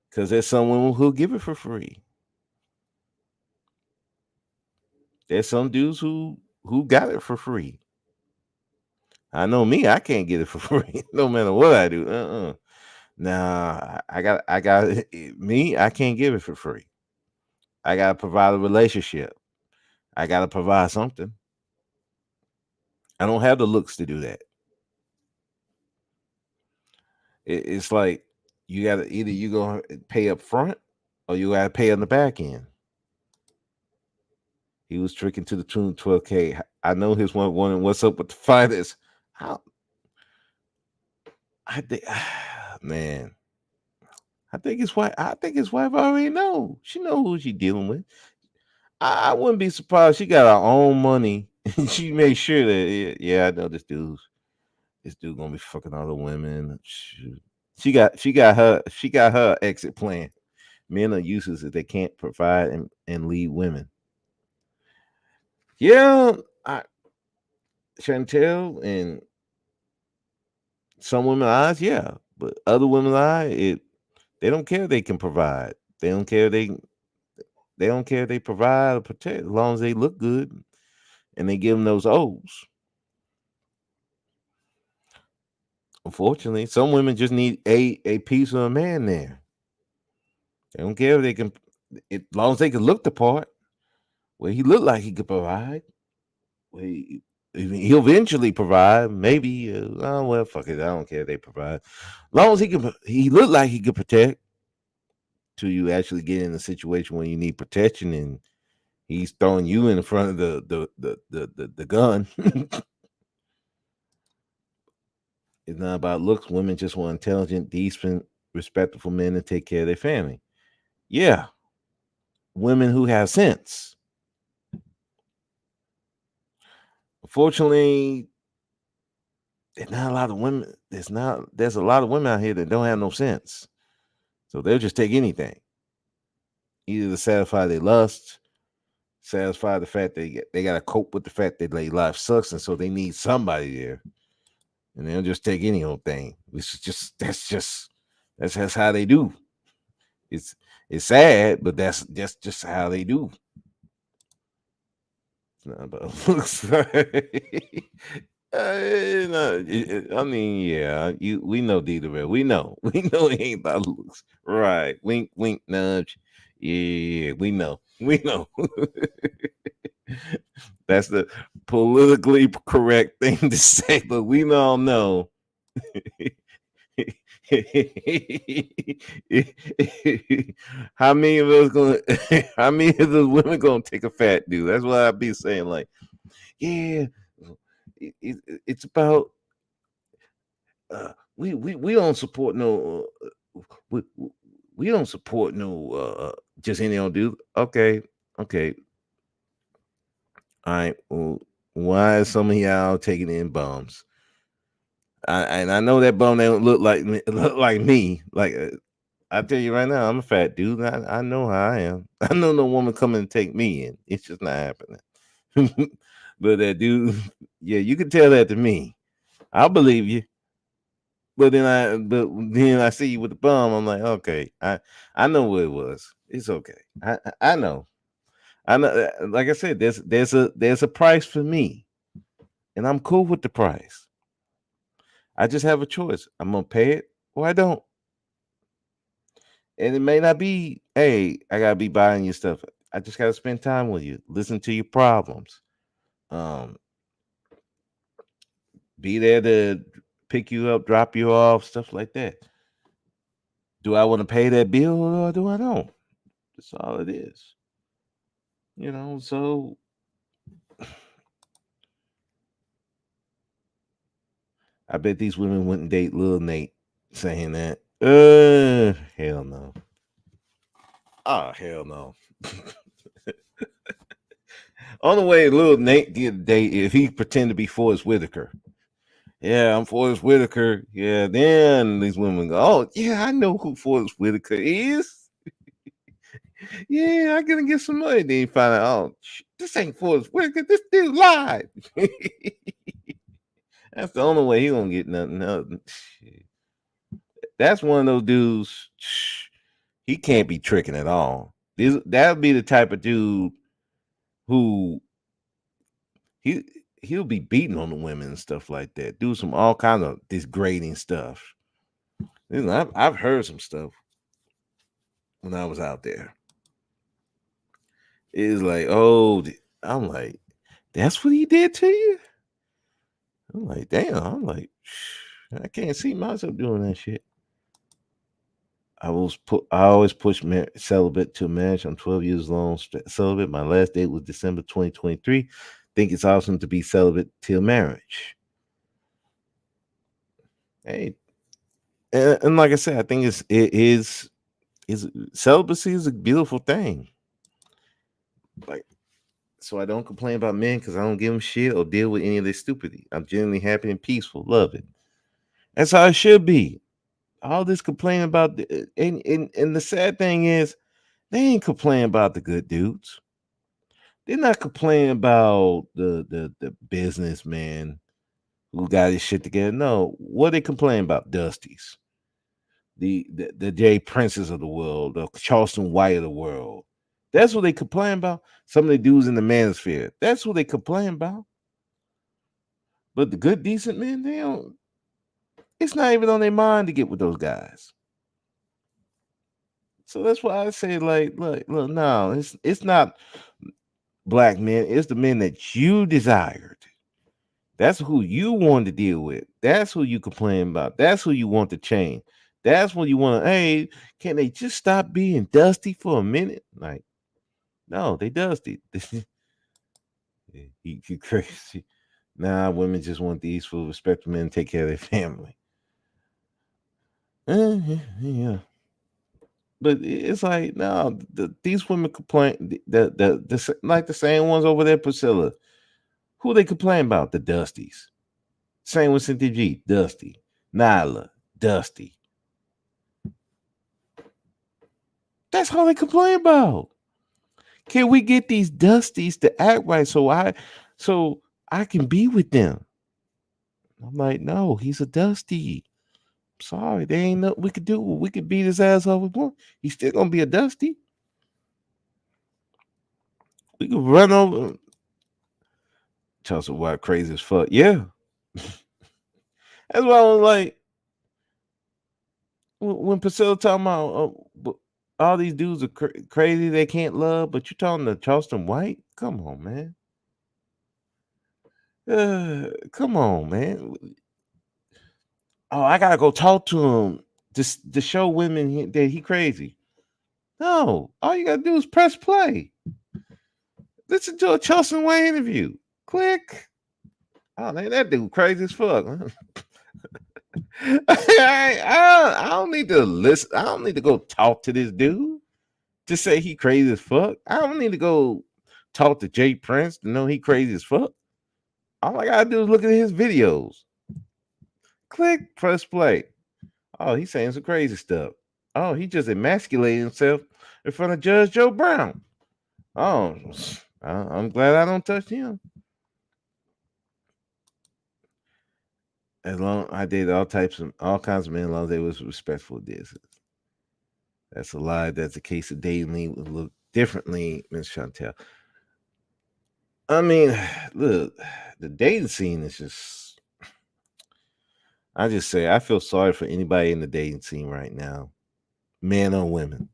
because there's some women who give it for free. There's some dudes who got it for free. I know me, I can't get it for free, no matter what I do. Nah, I got me. I can't give it for free. I gotta provide a relationship. I gotta provide something. I don't have the looks to do that. It's like you gotta either you gonna pay up front or you gotta pay on the back end. He was tricking to the tune of 12K. I know his one wondering what's up with the finance. How I think, man. I think his wife already know. She know who she dealing with. I wouldn't be surprised. She got her own money, and she made sure that yeah, I know this dude gonna be fucking other women. Shoot. She got her exit plan. Men are useless if they can't provide and lead women. Yeah, I Chantel and some women eyes, yeah, but other women's eyes, they don't care. They can provide. They don't care. They don't care. They provide or protect as long as they look good and they give them those O's. Unfortunately, some women just need a piece of a man there. They don't care if they can, as long as they can look the part. Well, he looked like he could provide. Well, he'll eventually provide. Maybe. Oh well, fuck it. I don't care if they provide. As long as he looked like he could protect. Till you actually get in a situation where you need protection and he's throwing you in front of the gun. It's not about looks. Women just want intelligent, decent, respectful men to take care of their family. Yeah, women who have sense. Unfortunately, there's not a lot of women. There's a lot of women out here that don't have no sense. So they'll just take anything, either to satisfy their lust, satisfy the fact they got to cope with the fact that their life sucks, and so they need somebody there, and they'll just take any old thing. This is that's just how they do. It's it's sad, but that's just how they do. It's not about looks. I mean, yeah, we know Dita Red. We know. We know it ain't about looks. Right. Wink, wink, nudge. Yeah, we know. We know. That's the politically correct thing to say, but we all know. How many of us gonna how many of those women gonna take a fat dude? That's what I be saying. Like, yeah, it's about we don't support no we, we don't support no just any old dude. Okay, okay, all right. Well, why is some of y'all taking in bums? And I know that bum they don't look like me, look like me. Like I tell you right now, I'm a fat dude. I know how I am. I know no woman coming to take me in. It's just not happening. But that dude, yeah, you can tell that to me. I'll believe you. But then I see you with the bum. I'm like, okay, I know what it was. It's okay. I know. I know. Like I said, there's a price for me, and I'm cool with the price. I just have a choice. I'm gonna pay it or I don't. And it may not be, hey, I gotta be buying you stuff. I just gotta spend time with you, listen to your problems, um, be there to pick you up, drop you off, stuff like that. Do I want to pay that bill or do I don't? That's all it is. So I bet these women wouldn't date Lil Nate saying that. Hell no. Oh, hell no. Only way Lil Nate get a date if he pretend to be Forrest Whitaker. Yeah, I'm Forrest Whitaker. Yeah, then these women go, oh, yeah, I know who Forrest Whitaker is. Yeah, I gonna get some money. Then you find out, oh, this ain't Forrest Whitaker. This dude lied. That's the only way he gonna get nothing else. That's one of those dudes. He can't be tricking at all. That would be the type of dude who he he'll be beating on the women and stuff like that. Do some all kind of degrading stuff. I've heard some stuff when I was out there. It's like, oh, I'm like, that's what he did to you. I'm like, damn. I'm like, I can't see myself doing that shit. I always push celibate to marriage. I'm 12 years long celibate. My last date was December 2023. Think it's awesome to be celibate till marriage. Hey, and like I said, I think it is. is celibacy is a beautiful thing. Like, so I don't complain about men because I don't give them shit or deal with any of their stupidity. I'm genuinely happy and peaceful. Love it. That's how it should be. All this complaining about and the sad thing is they ain't complaining about the good dudes. They're not complaining about the businessman who got his shit together. No, what they complaining about? Dusties, the Jay Princes of the world, the Charleston White of the world. That's what they complain about. Some of the dudes in the manosphere. That's what they complain about. But the good, decent men, they don't. It's not even on their mind to get with those guys. So that's why I say, like, look, no, it's not black men. It's the men that you desired. That's who you want to deal with. That's who you complain about. That's who you want to change. That's when you want to, hey, can they just stop being dusty for a minute? Like, no, they dusty. he crazy. Nah, women just want these for respectful men to take care of their family. Yeah. But it's like, no, these women complain, like the same ones over there, Priscilla. Who they complain about? The Dusties. Same with Cynthia G, Dusty. Nyla, Dusty. That's all they complain about. Can we get these Dusties to act right so I can be with them? I'm like, no, he's a Dusty. Sorry, they ain't nothing we could do. We could beat his ass over one. He's still gonna be a Dusty. We could run over. Chelsea White crazy as fuck. Yeah, that's why I was like, when Priscilla talking about all these dudes are crazy, they can't love, but you talking to Charleston White? Come on, man. Come on, man. Oh, I gotta go talk to him to show women that he crazy. No, all you gotta do is press play. Listen to a Charleston White interview. Click. Oh, man, that dude crazy as fuck. I don't need to listen. I don't need to go talk to this dude to say he crazy as fuck. I don't need to go talk to Jay Prince to know he crazy as fuck. All I gotta do is look at his videos. Click, press play. Oh, he's saying some crazy stuff. Oh, he just emasculated himself in front of Judge Joe Brown. Oh, I'm glad I don't touch him. As long I dated all kinds of men, as long as they was respectful of this. That's a lie. That's a case of dating me would look differently, Miss Chantel. I mean, look, the dating scene is just. I just say I feel sorry for anybody in the dating scene right now, men or women,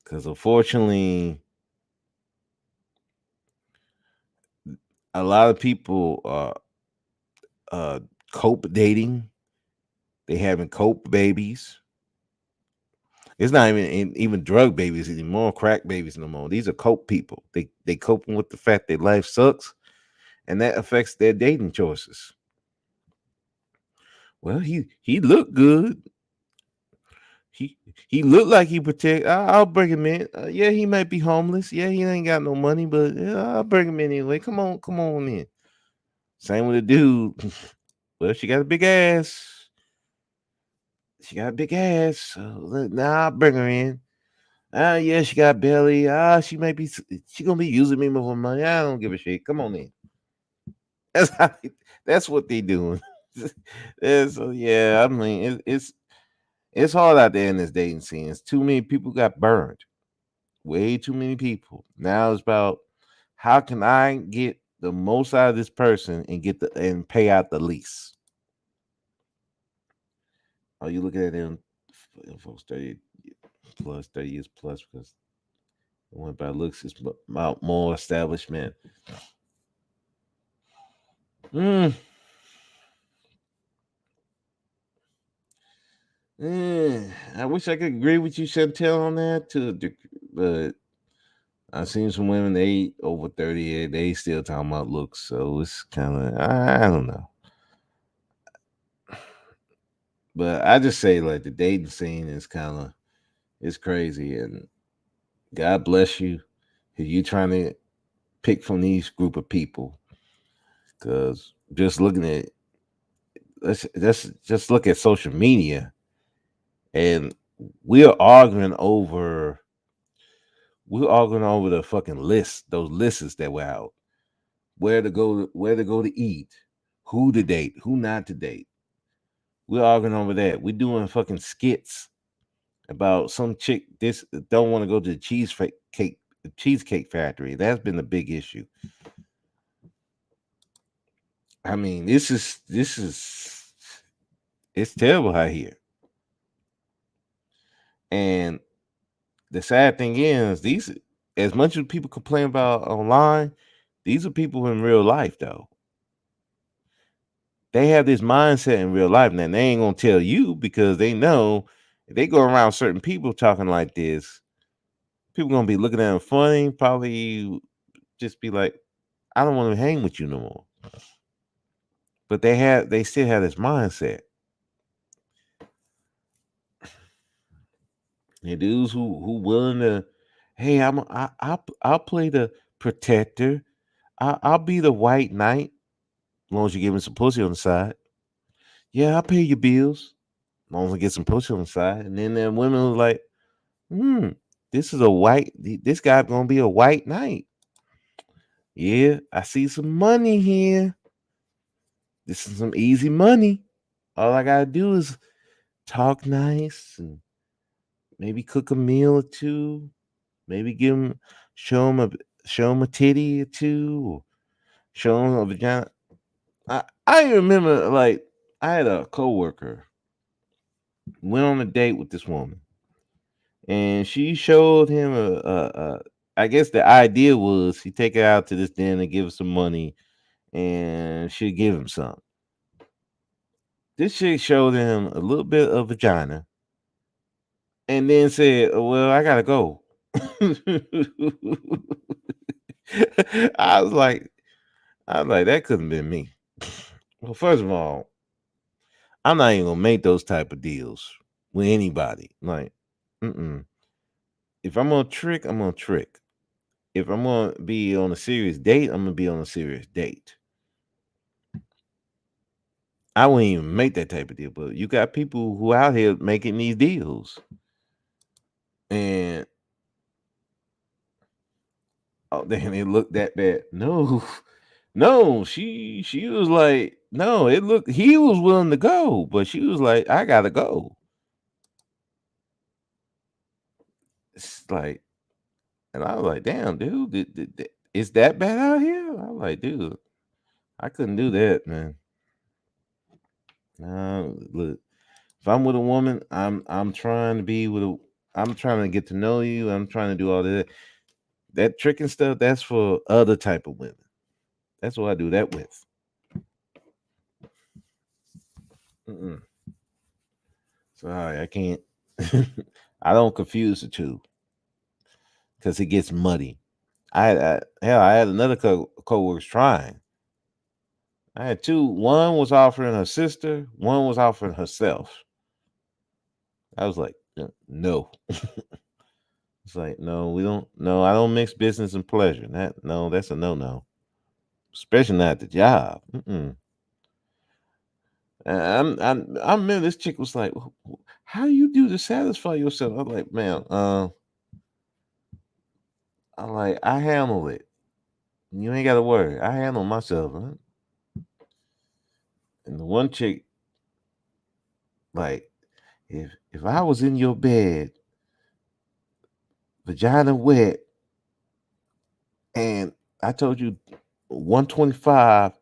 because unfortunately, a lot of people are cope dating. They having cope babies. It's not even drug babies anymore, crack babies no more. These are cope people. They coping with the fact that life sucks, and that affects their dating choices. Well, he looked good. He he looked like he protect. I'll bring him in. Yeah, he might be homeless. Yeah, he ain't got no money, but yeah, I'll bring him in anyway. Come on in. Same with the dude. Well, she got a big ass. She got a big ass. So now I'll bring her in. Yeah, she got belly. She gonna be using me for money. I don't give a shit. Come on in. That's how that's what they doing. So yeah, I mean it's hard out there in this dating scene. It's too many people got burned. Way too many people. Now it's about how can I get the most out of this person and and pay out the least. Are you looking at them folks 30 plus 30 years plus because the one by looks is about more establishment. Mm, I wish I could agree with you, Chantel, on that too, but I've seen some women they over 30, they still talking about looks, so it's kind of I don't know. But I just say like the dating scene is kind of It's crazy, and God bless you if you trying to pick from these group of people. Because just looking at let's just look at social media, and we're arguing over we're arguing over the fucking lists, those lists that were out, where to go to eat, who to date, who not to date. We're arguing over that. We're doing fucking skits about some chick this don't want to go to the cheesecake factory. That's been the big issue. I mean, this is it's terrible out here. And the sad thing is, these as much as people complain about online, these are people in real life though. They have this mindset in real life. Now they ain't gonna tell you because they know if they go around certain people talking like this, people gonna be looking at them funny, probably just be like, I don't want to hang with you no more. But they still have this mindset. And dudes who willing to, hey, I'll play the protector. I'll be the white knight as long as you give me some pussy on the side. Yeah, I'll pay your bills as long as I get some pussy on the side. And then there women was like, hmm, this guy gonna be a white knight. Yeah, I see some money here. This is some easy money. All I gotta do is talk nice and maybe cook a meal or two. Maybe give him, show him a titty or two, or show him a vagina. I remember like I had a coworker went on a date with this woman, and she showed him a I guess the idea was he take her out to this dinner, give her some money, and she'd give him some. This chick showed him a little bit of vagina, and then said, "Oh, well, I gotta go." I was like, that couldn't have been me. Well, first of all, I'm not even gonna make those type of deals with anybody. Like, mm-mm. If I'm gonna trick, I'm gonna trick. If I'm gonna be on a serious date, I'm gonna be on a serious date. I wouldn't even make that type of deal. But you got people who out here making these deals, and oh, damn, it looked that bad. No, no, she was like, no, it looked he was willing to go, but she was like, I gotta go. It's like, and I was like, damn, dude, is that bad out here? I was like, dude, I couldn't do that, man. No, look, if I'm with a woman, I'm trying to be with a I'm trying to get to know you. I'm trying to do all that. That tricking stuff, that's for other type of women. That's what I do that with. Mm-mm. Sorry, I can't. I don't confuse the two because it gets muddy. I had another co-workers trying. I had two. One was offering her sister. One was offering herself. I was like, no. It's like, no, we don't. No, I don't mix business and pleasure. No, that's a no. Especially not at the job. Mm-mm. I remember this chick was like, "How you do to satisfy yourself?" I'm like, "Man, I handle it. You ain't got to worry. I handle myself." Huh? And the one chick, like, if I was in your bed, vagina wet, and I told you 125,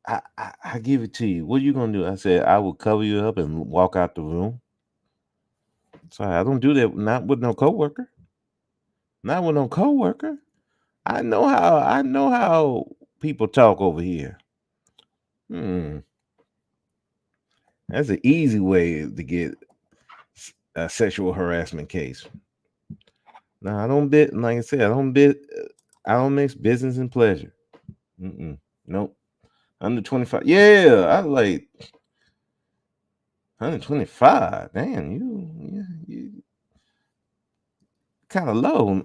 I give it to you. What are you gonna do? I said I will cover you up and walk out the room. Sorry, I don't do that. Not with no coworker. Not with no coworker. I know how people talk over here. Hmm. That's an easy way to get a sexual harassment case. No, I don't bit. Like I said, I don't bit. I don't mix business and pleasure. Mm-mm. Nope. 125. Yeah, I like 125. Damn, you. Yeah, you. kind of low,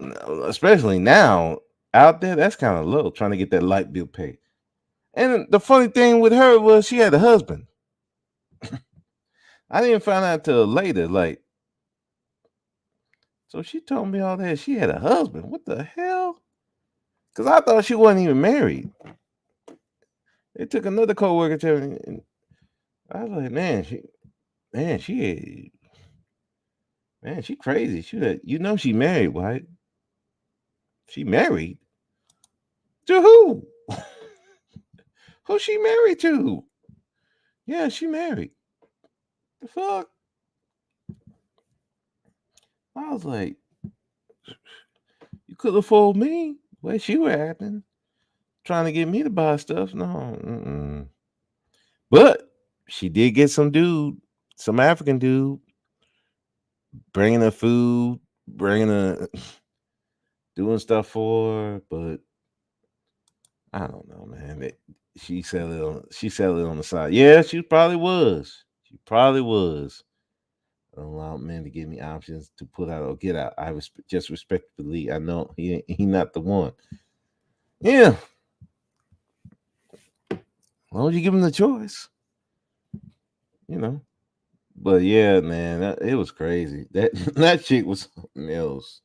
especially now out there. That's kind of low trying to get that light bill paid. And the funny thing with her was she had a husband. I didn't find out till later. Like, so she told me all that she had a husband. What the hell? Because I thought she wasn't even married. They took another coworker to me, and I was like, man, she crazy. She married, right? She married to who? Who she married to? Yeah, she married. The fuck? I was like, you could have fooled me. Where she was acting, trying to get me to buy stuff. No, but she did get some African dude, bringing her food, bringing her, doing stuff for her. But I don't know, man. She sell it on the side. Yeah, she probably was. She probably was. I don't allow men to give me options to put out or get out. Just respectfully, I know he not the one. Yeah, as long as you give him the choice, you know. But yeah, man, it was crazy. That that chick was something else.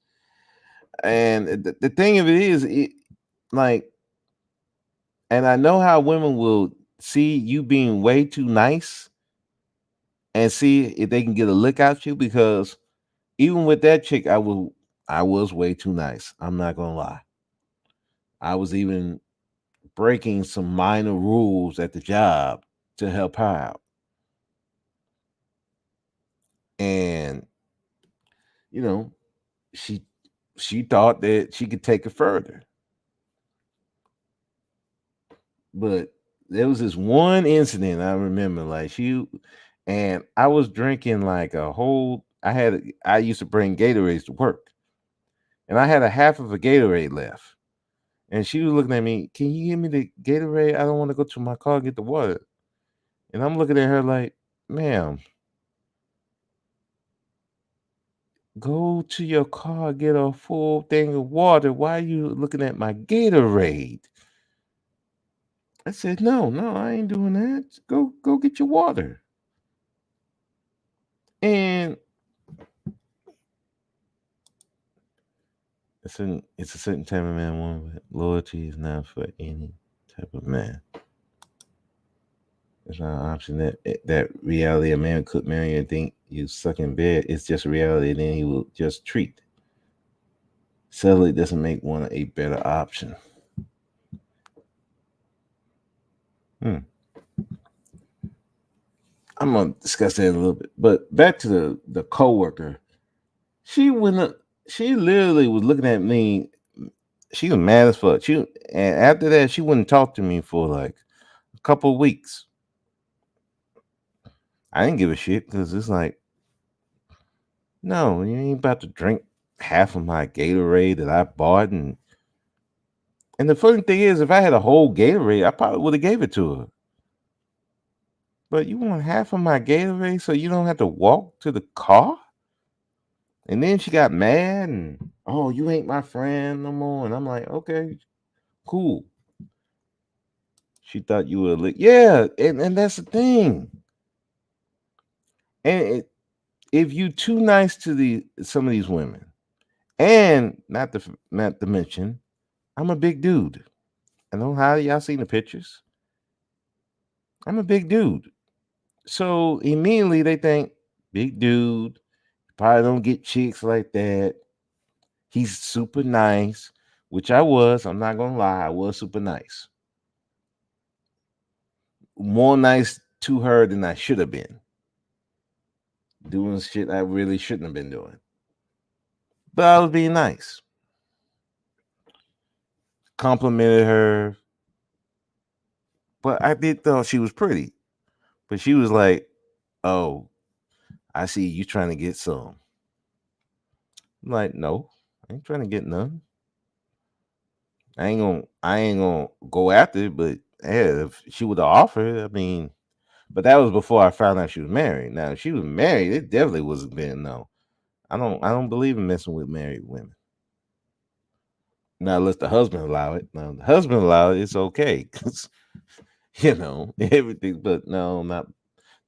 And the thing of it is, like, and I know how women will see you being way too nice and see if they can get a lick out you because even with that chick, I was way too nice. I'm not gonna lie. I was even breaking some minor rules at the job to help her out. And you know, she she thought that she could take it further. But there was this one incident I remember, like and I was drinking like a whole. I used to bring Gatorades to work, and I had a half of a Gatorade left. And she was looking at me, can you give me the Gatorade? I don't want to go to my car and get the water. And I'm looking at her like, ma'am, go to your car, get a full thing of water. Why are you looking at my Gatorade? I said, no, I ain't doing that. Go get your water. And it's a certain type of man, woman, but loyalty is not for any type of man. It's not an option that reality a man could marry and think you suck in bed. It's just reality, and then he will just treat. Sadly, doesn't make one a better option. Hmm. I'm gonna discuss that in a little bit. But back to the coworker. She went up, she literally was looking at me. She was mad as fuck. And after that, she wouldn't talk to me for like a couple of weeks. I didn't give a shit because it's like, no, you ain't about to drink half of my Gatorade that I bought. And the funny thing is, if I had a whole Gatorade, I probably would have gave it to her. But you want half of my Gatorade so you don't have to walk to the car? And then she got mad and, oh, you ain't my friend no more. And I'm like, okay, cool. She thought you were like, yeah, and that's the thing. And if you too nice to some of these women, and not to mention, I'm a big dude. I know how y'all seen the pictures. I'm a big dude. So immediately they think, big dude, probably don't get chicks like that. He's super nice, which I was. I'm not gonna lie, I was super nice. More nice to her than I should have been. Doing shit I really shouldn't have been doing. But I was being nice. Complimented her. But I did thought she was pretty. But she was like, oh, I see you trying to get some. I'm like, no, I ain't trying to get none. I ain't gonna go after it, but yeah, if she would have offered, I mean, but that was before I found out she was married. Now, if she was married, it definitely wasn't been no. I don't believe in messing with married women. Now, unless the husband allow it. Now, the husband allow it, it's okay. 'Cause, everything. But no,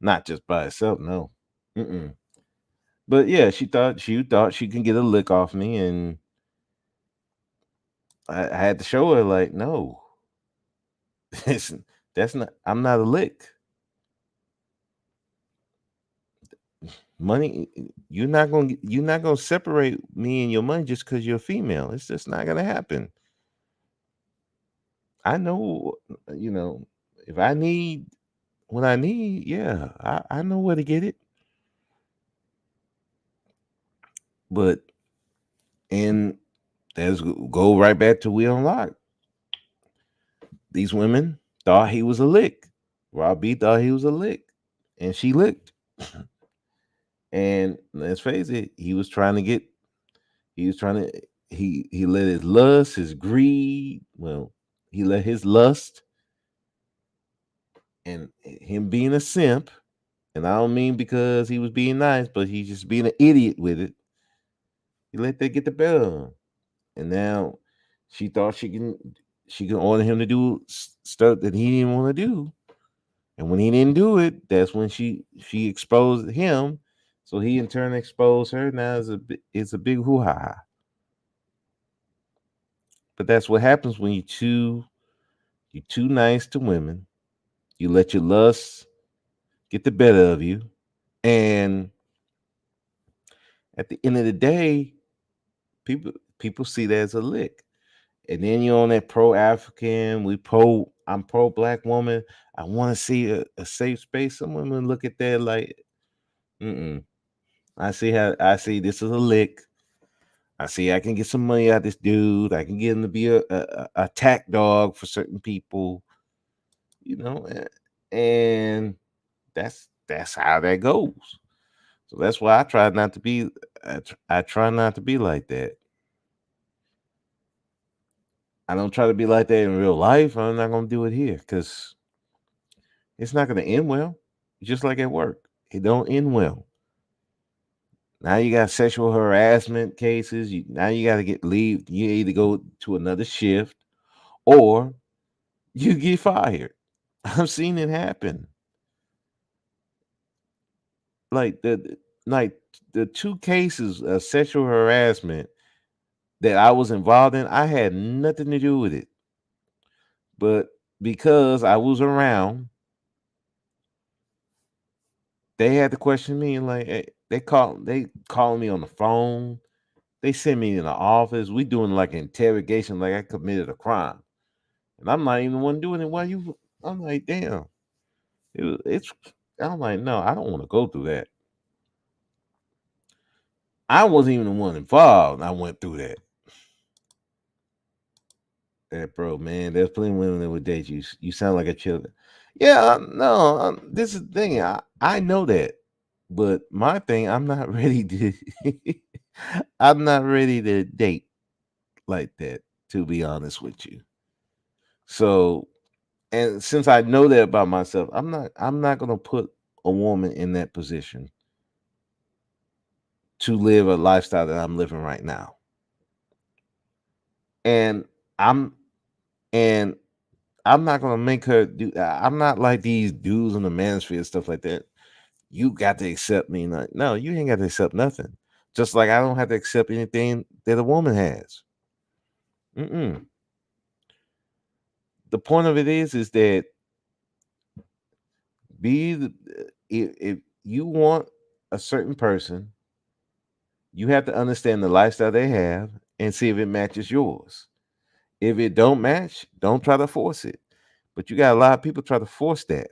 not just by itself. No. Mm-mm. But yeah, she thought she can get a lick off me, and I had to show her like, no, it's, that's not. I'm not a lick. Money, you're not gonna separate me and your money just because you're a female. It's just not gonna happen. I know, you know, if I need what I need, yeah, I know where to get it. But and there's go right back to we unlocked. These women thought he was a lick. Raw B thought he was a lick, and she licked. And let's face it, he was trying to get. He was trying to. He let his lust, his greed. Well, he let his lust and him being a simp. And I don't mean because he was being nice, but he's just being an idiot with it. He let that get the better of him. And now she thought she can order him to do stuff that he didn't want to do. And when he didn't do it, that's when she exposed him. So he in turn exposed her. Now it's a big hoo ha. But that's what happens when you're too nice to women. You let your lust get the better of you, and at the end of the day, people see that as a lick. And then you're on that pro African, I'm pro black woman. I want to see a safe space. Some women look at that like, mm-mm. I see this is a lick. I see I can get some money out of this dude. I can get him to be a attack dog for certain people, you know, and that's how that goes. So that's why I try not to be. I try not to be like that. I don't try to be like that in real life. I'm not gonna do it here because it's not gonna end well. Just like at work, it don't end well. Now you got sexual harassment cases. Now you got to get leave. You either go to another shift or you get fired. I've seen it happen. Like the two cases of sexual harassment that I was involved in, I had nothing to do with it. But because I was around, they had to question me and like they calling me on the phone. They sent me in the office. We doing like interrogation, like I committed a crime, and I'm not even the one doing it. Why you? I'm like, damn. It's. I'm like, no, I don't want to go through that. I wasn't even the one involved. I went through that. That bro, man, there's plenty of women that would date you. You sound like a child. Yeah, no, this is the thing. I know that, but my thing, I'm not ready to. I'm not ready to date like that. To be honest with you, so and since I know that about myself, I'm not gonna put a woman in that position to live a lifestyle that I'm living right now. And I'm and I'm not gonna make her do. I'm not like these dudes in the manosphere stuff like that. You got to accept me. Like, no, you ain't got to accept nothing. Just like I don't have to accept anything that a woman has. Mm-mm. The point of it is that be the, if you want a certain person, you have to understand the lifestyle they have and see if it matches yours. If it don't match, don't try to force it. But you got a lot of people try to force that,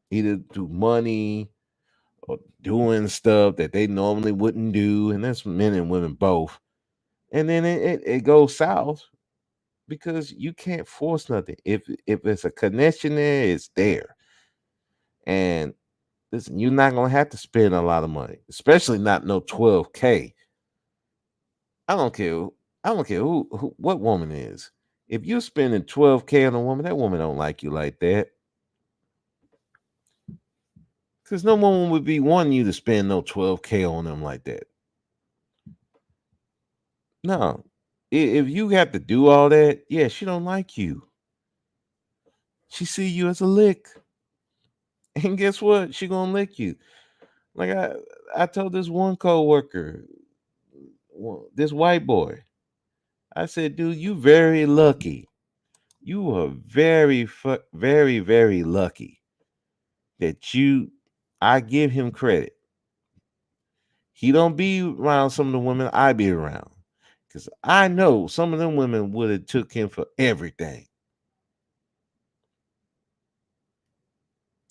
either through money or doing stuff that they normally wouldn't do, and that's men and women both. And then it goes south because you can't force nothing. If it's a connection there, it's there. And listen, you're not gonna have to spend a lot of money, especially not no 12K. I don't care. I don't care who what woman is. If you're spending 12K on a woman, that woman don't like you like that. Because no woman would be wanting you to spend no 12K on them like that. No, if you have to do all that, yeah, she don't like you. She see you as a lick, and guess what? She gonna lick you. Like I told this one coworker, this white boy. I said, dude, you very lucky. You are very, very lucky that you. I give him credit. He don't be around some of the women I be around, cause I know some of them women would have took him for everything.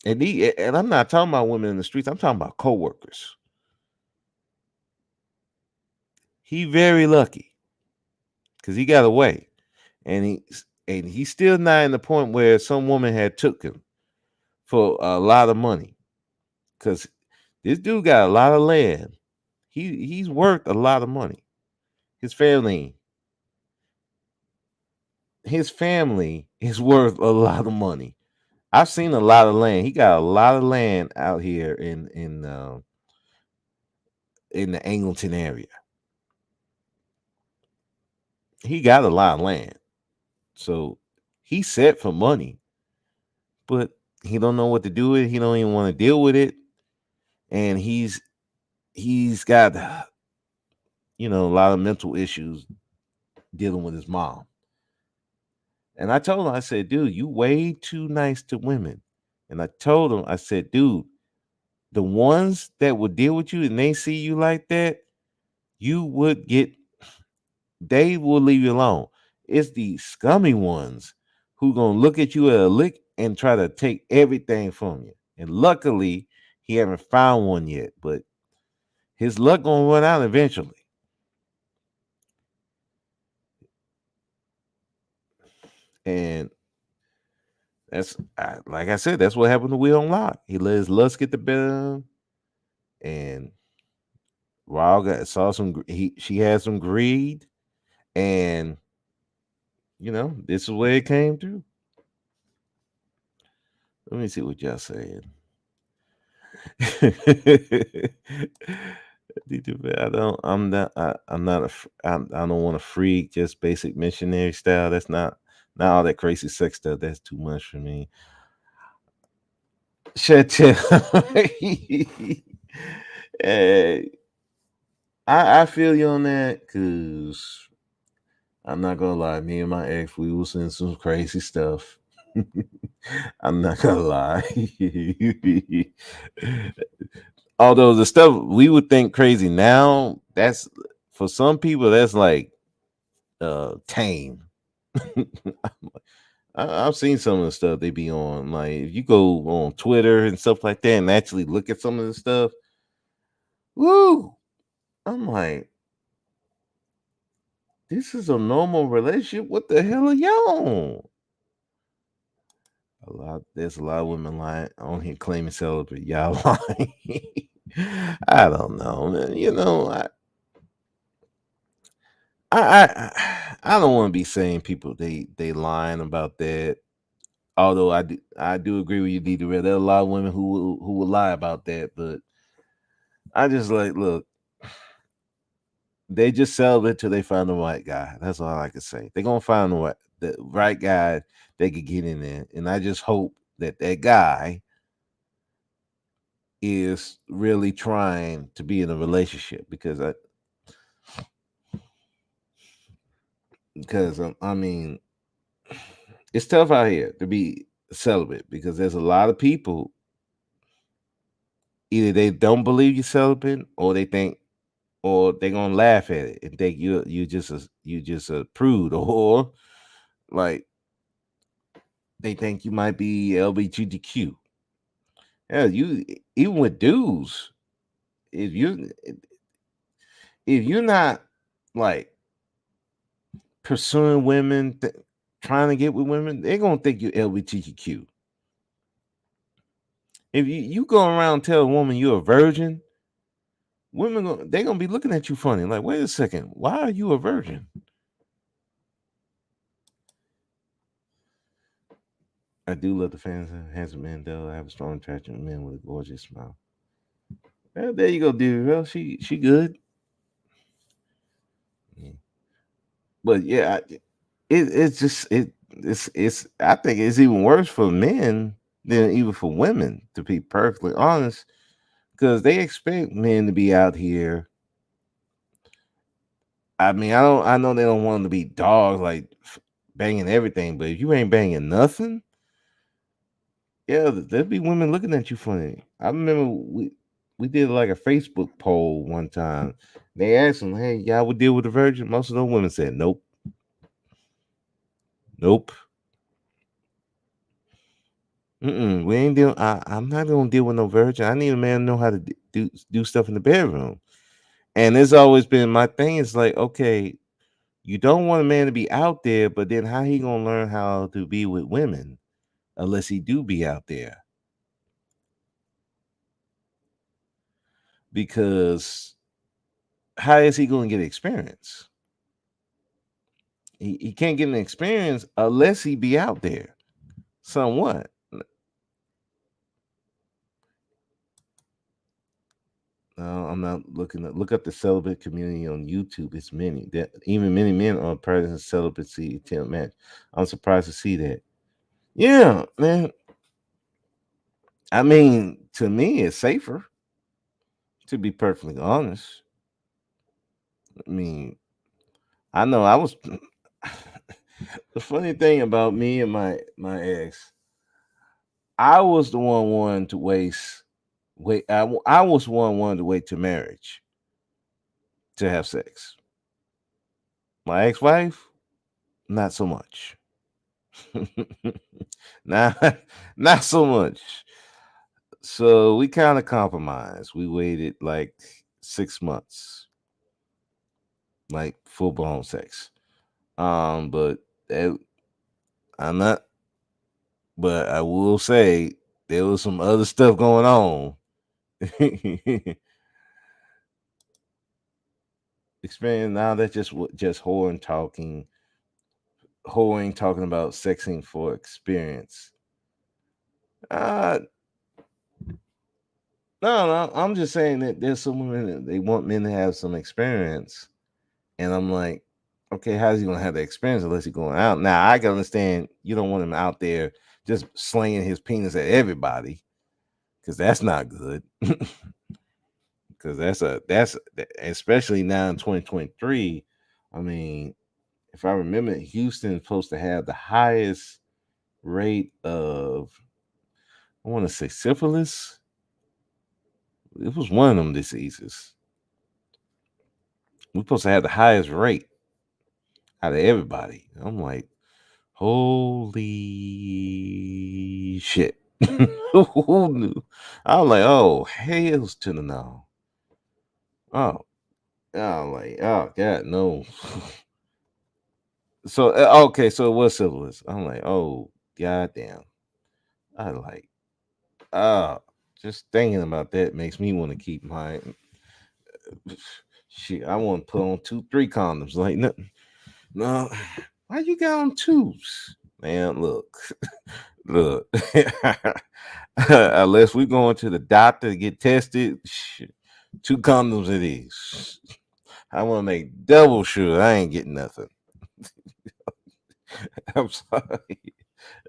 And I'm not talking about women in the streets. I'm talking about coworkers. He very lucky because he got away, and he's still not in the point where some woman had took him for a lot of money. Because this dude got a lot of land. He's worth a lot of money. His family, his family is worth a lot of money. I've seen a lot of land. He got a lot of land out here in the Angleton area. He got a lot of land. So he's set for money, but he don't know what to do with it. He don't even want to deal with it. And he's got a lot of mental issues dealing with his mom. And I told him, I said, dude, you way too nice to women. And I told him, I said, dude, the ones that will deal with you and they see you like that, you would get they will leave you alone. It's the scummy ones who gonna look at you at a lick and try to take everything from you. And luckily, he haven't found one yet, but his luck gonna run out eventually. And like I said, that's what happened to Will Lock. He let his lust get the better of him, and Raw got saw some. She had some greed, and this is where it came through. Let me see what y'all saying. I don't. I'm not. I'm not a. I don't want to freak. Just basic missionary style. That's not all that crazy sex stuff. That's too much for me. Shut up. Hey, I feel you on that because I'm not gonna lie. Me and my ex, we was in some crazy stuff. I'm not gonna lie. Although the stuff we would think crazy now, that's for some people that's like tame. I've seen some of the stuff they be on. Like if you go on Twitter and stuff like that and actually look at some of the stuff, woo! I'm like, this is a normal relationship. What the hell are y'all on? There's a lot of women lying on here claiming celibate. Y'all lying. I don't know, man. I don't want to be saying people they lying about that. Although I do agree with you, D. There are a lot of women who will lie about that, but I just like look. They just sell it till they find the right guy. That's all I can say. They're gonna find the right guy they could get in there, and I just hope that guy is really trying to be in a relationship because I mean it's tough out here to be celibate because there's a lot of people either they don't believe you're celibate or they think or they're gonna laugh at it and think you just a prude or like they think you might be LGBTQ. Yeah, you even with dudes, if you if you're not like pursuing women, trying to get with women, they're gonna think you're LGBTQ. If you go around and tell a woman you're a virgin, they're gonna be looking at you funny. Like, wait a second, why are you a virgin? I do love the fans handsome man though. I have a strong attraction to men with a gorgeous smile. Well, there you go, dude. Well, she good. Yeah. But yeah, it's just it's I think it's even worse for men than even for women, to be perfectly honest, because they expect men to be out here. I mean, I know they don't want them to be dogs like banging everything, but if you ain't banging nothing, yeah, there'll be women looking at you funny. I remember we did like a Facebook poll one time. They asked them, "Hey, y'all would deal with a virgin?" Most of those women said, "Nope, nope, we ain't dealing. I'm not gonna deal with no virgin. I need a man to know how to do stuff in the bedroom." And it's always been my thing. It's like, okay, you don't want a man to be out there, but then how he gonna learn how to be with women unless he do be out there? Because how is he gonna get experience? He can't get an experience unless he be out there somewhat. No, I'm not looking at look up the celibate community on YouTube. It's many that even many men are present celibacy attempt match. I'm surprised to see that. Yeah, man. I mean, to me, it's safer to be perfectly honest. I mean, I know I was the funny thing about me and my ex, I was the one wanting to wait. I was one wanting to wait to marriage to have sex. My ex-wife, not so much. not not so much. So we kind of compromised. We waited like 6 months, like full blown sex. But that, I'm not. But I will say there was some other stuff going on. Experience now that's just whoring talking about sexing for experience. Uh no, I'm just saying that there's some women that they want men to have some experience, and I'm like, okay, how's he gonna have the experience unless he's going out? Now I can understand you don't want him out there just slinging his penis at everybody because that's not good. Because that's especially now in 2023. I mean, if I remember, Houston is supposed to have the highest rate of, I want to say, syphilis. It was one of them diseases. We're supposed to have the highest rate out of everybody. I'm like, holy shit. Who knew? I'm like, oh, hells to the no. Oh, I'm like, oh, God, no. So, okay, so it was syphilis. I'm like, oh, goddamn. I like, ah, just thinking about that makes me want to keep my shit. I want to put on 2, 3 condoms. Like, no, no, why you got on twos, man? Look, look. Unless we going to the doctor to get tested, shit, 2 condoms it is. I want to make double sure I ain't getting nothing. I'm sorry.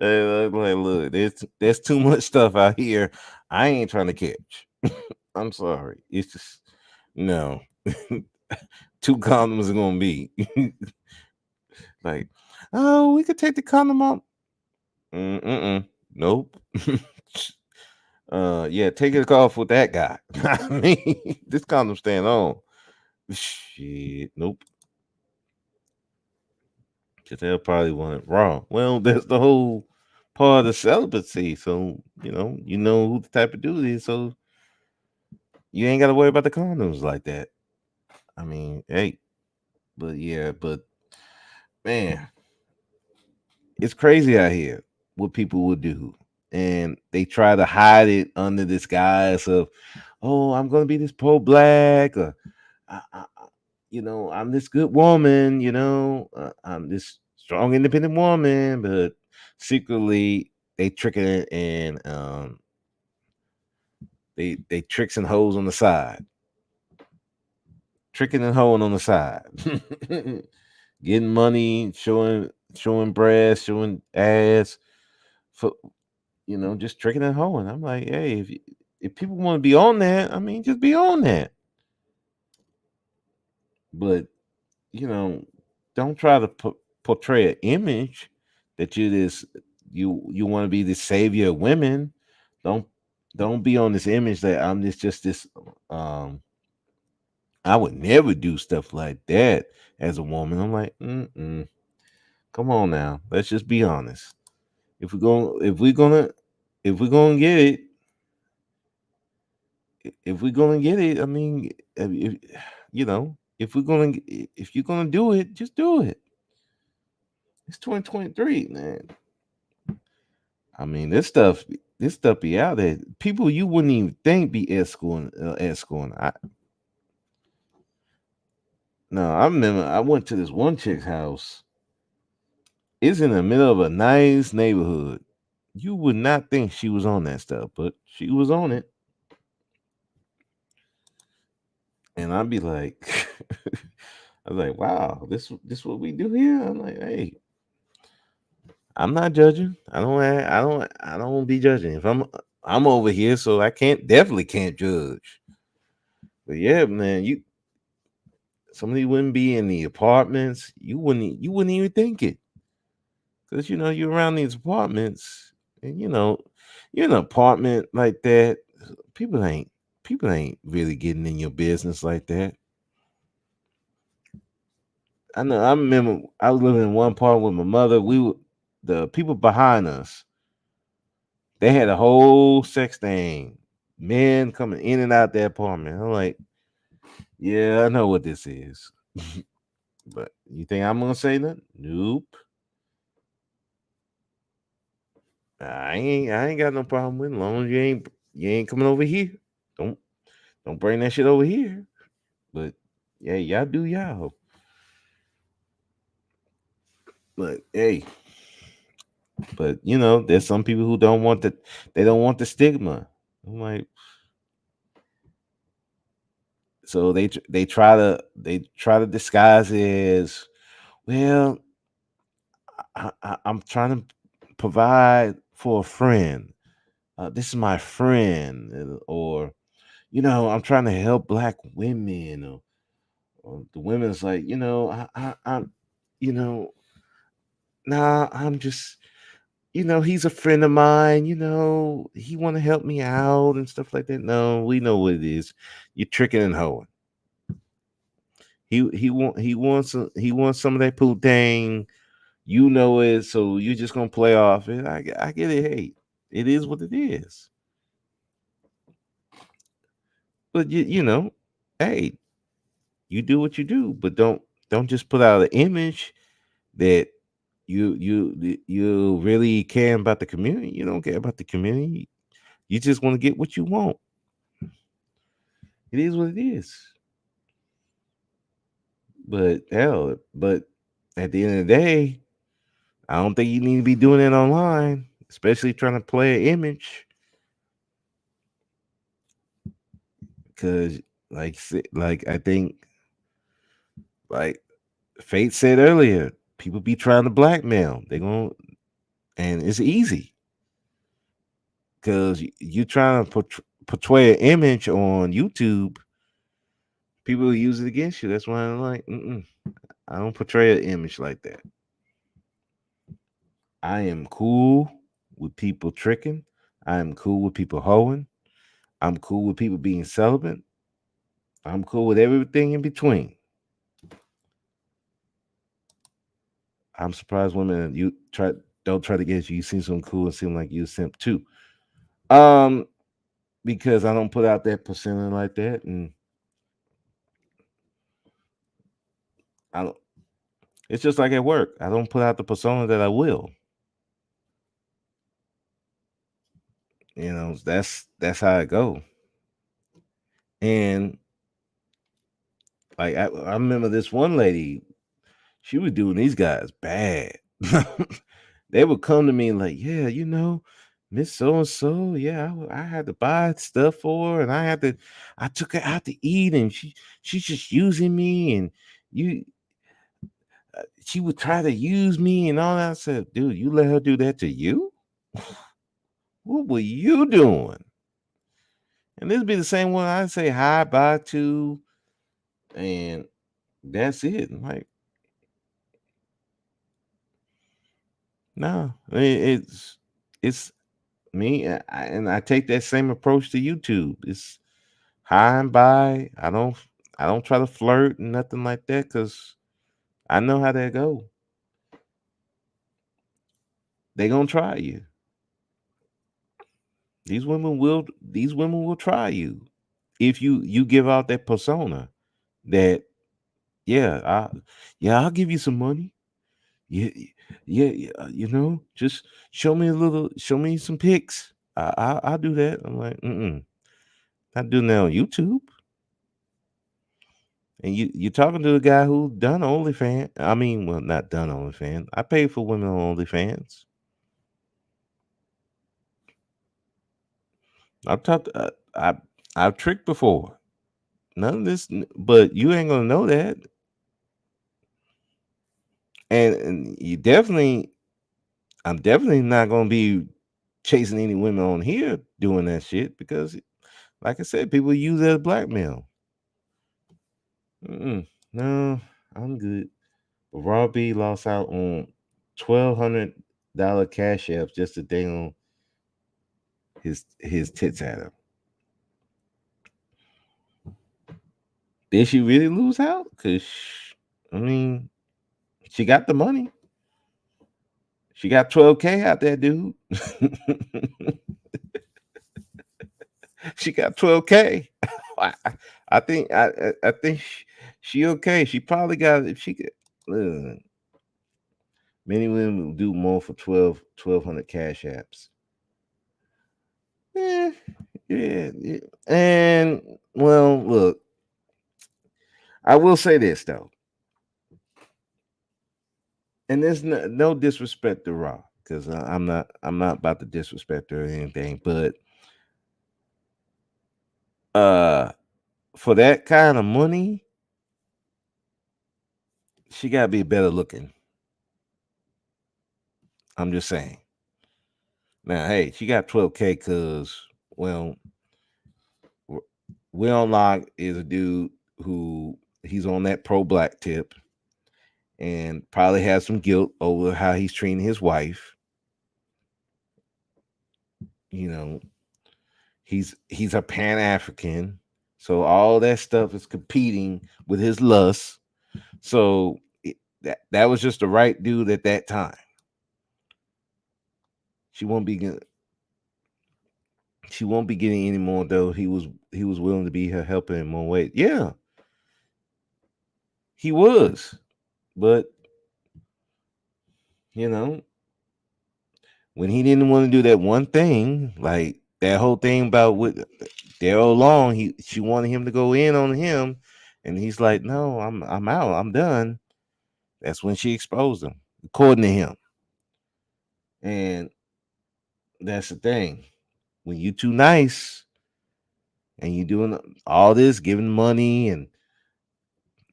I'm like, look, there's too much stuff out here. I ain't trying to catch. I'm sorry. It's just no. 2 condoms are gonna be like, oh, we could take the condom out. Nope. Yeah, take it off with that guy. I mean, this condom stand on. Shit, nope. Cause they'll probably want it raw. Well, that's the whole part of celibacy. So you know who the type of dude is. So you ain't got to worry about the condoms like that. I mean, hey, but yeah, but man, it's crazy out here what people will do. And they try to hide it under this guise of, oh, I'm going to be this pro black, or, I'm this good woman, I'm this strong, independent woman. But secretly, they tricking it and they tricks and hoes on the side, tricking and hoeing on the side. getting money, showing breasts, showing ass, for just tricking and hoeing. I'm like, hey, if people want to be on that, I mean, just be on that. But you know, don't try to portray an image that you want to be the savior of women. Don't don't be on this image that I'm this. I would never do stuff like that as a woman. I'm like, come on now, let's just be honest. If we're going, if we're gonna get it, if we're gonna get it, I mean, if we're gonna, if you're gonna do it, just do it. It's 2023, man. I mean, this stuff be out there. People you wouldn't even think be escorting, escorting. No, I remember I went to this one chick's house. It's in the middle of a nice neighborhood. You would not think she was on that stuff, but she was on it. And I'd be like, I was like, wow, this what we do here. I'm like, hey, I'm not judging. I don't be judging. If I'm over here, so I definitely can't judge. But yeah, man, somebody wouldn't be in the apartments. You wouldn't even think it. Because you're around these apartments and you're in an apartment like that. People ain't people ain't really getting in your business like that. I know. I remember I was living in one part with my mother. The people behind us. They had a whole sex thing. Men coming in and out their apartment. I'm like, yeah, I know what this is. But you think I'm gonna say nothing? Nope. I ain't got no problem with it. As long as you ain't coming over here. Don't don't bring that shit over here. But yeah, y'all do y'all. But hey, but there's some people who they don't want the stigma. I'm like, so they try to disguise it as, well, I'm trying to provide for a friend. This is my friend, or I'm trying to help black women, or the women's like, I'm, you know, nah, I'm just, he's a friend of mine. He want to help me out and stuff like that. No, we know what it is. You're tricking and hoeing. He wants some of that poo thing. You know it, so you're just gonna play off it. I get it. Hey, it is what it is. But hey, you do what you do, but don't just put out an image that you really care about the community. You don't care about the community. You just want to get what you want. It is what it is. But at the end of the day, I don't think you need to be doing it online, especially trying to play an image. Because like I think, like Fate said earlier, people be trying to blackmail. They going and it's easy because you trying to portray an image on YouTube. People will use it against you. That's why I'm like, I don't portray an image like that. I am cool with people tricking. I am cool with people hoeing. I'm cool with people being celibate. I'm cool with everything in between. I'm surprised women you don't try to get you. You seem so cool and seem like you simp too. Um, because I don't put out that persona like that, and I don't. It's just like at work. I don't put out the persona that I will. That's how it go. And like I remember this one lady, she was doing these guys bad. They would come to me like, yeah, Miss So and So, yeah, I had to buy stuff for her, and I took her out to eat, and she's just using me, and you She would try to use me and all that. I said, dude, you let her do that to you? What were you doing? And this be the same one I say hi, bye to, and that's it. I'm like, no, it's me, and I take that same approach to YouTube. It's hi and bye. I don't try to flirt and nothing like that because I know how that go. They gonna try you. These women will try you if you give out that persona that yeah I'll give you some money. Yeah, yeah, just show me some pics. I'll do that. I'm like, not doing that on YouTube. And you're talking to a guy who done OnlyFans. I mean, well, not done OnlyFans. I pay for women on OnlyFans. I've talked. I've tricked before. None of this, but you ain't gonna know that. And you definitely, I'm definitely not gonna be chasing any women on here doing that shit because, like I said, people use it as blackmail. No, I'm good. But Raw B lost out on $1,200 cash apps just to dang on his tits at him. Did she really lose out? Cause I mean, she got the money. She got 12K out there, dude. She got 12K. I, I think she okay. She probably got if she could. Many women will do more for 1,200 cash apps. Yeah, yeah. And well, look, I will say this though, and there's no disrespect to Raw because I'm not about to disrespect her or anything, but uh, for that kind of money, she gotta be better looking. I'm just saying. Now, hey, she got 12K because well, Will Lock is a dude who he's on that pro black tip and probably has some guilt over how he's treating his wife. You know, he's a Pan African, so all that stuff is competing with his lust. So that was just the right dude at that time. She won't be she won't be getting any more though. He was willing to be her helper in more ways. Yeah, he was, but you know when he didn't want to do that one thing, like that whole thing about with Daryl Long, she wanted him to go in on him, and he's like, "No, I'm out. I'm done." That's when she exposed him, according to him. And that's the thing. When you too nice and you doing all this, giving money and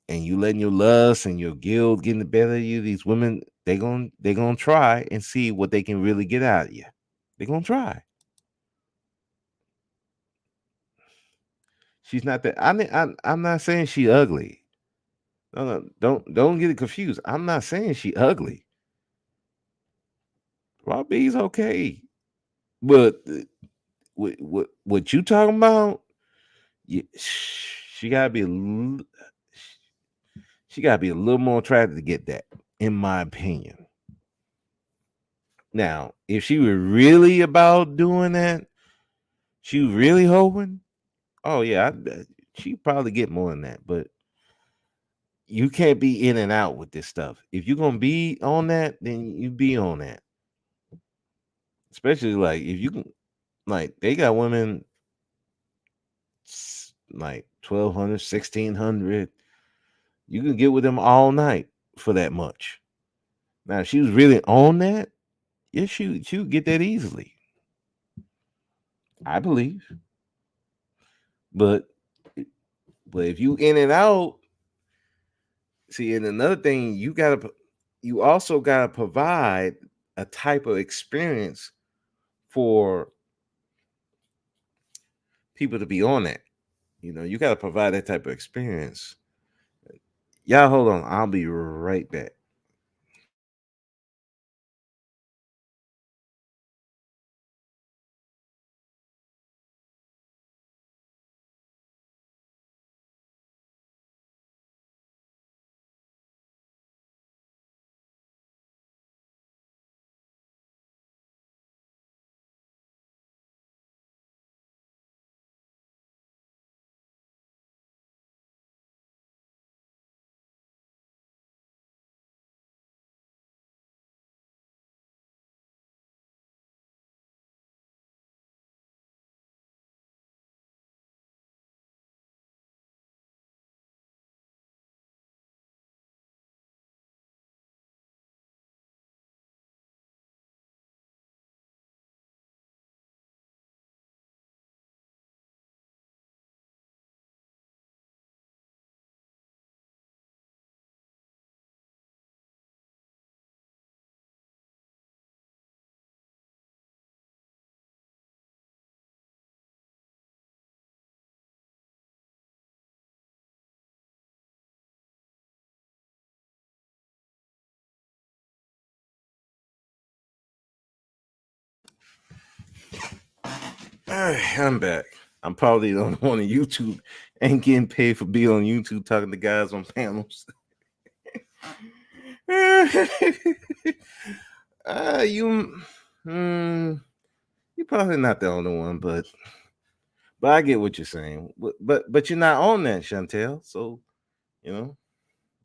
you letting your lust and your guilt getting the better of you, these women they gonna try and see what they can really get out of you. They're gonna try. She's not that. I'm not saying she ugly. No, don't get it confused. I'm not saying she ugly. Raw B's okay, but what you talking about? She gotta be she gotta be a little more attractive to get that, in my opinion. Now, if she were really about doing that, she was really hoping. Oh yeah, she probably get more than that, but you can't be in and out with this stuff. If you're gonna be on that, then you be on that. Especially like if you can, like they got women like 1,200, 1,600. You can get with them all night for that much. Now, if she was really on that, yeah, she would get that easily. I believe. But but if you in and out, See, and another thing, you also gotta provide a type of experience for people to be on that. You gotta provide that type of experience. Y'all hold on. I'll be right back. All right, I'm back. I'm probably the only one on YouTube ain't getting paid for being on YouTube talking to guys on panels. You, mm, you're probably not the only one, but I get what you're saying. But you're not on that, Chantel. So you know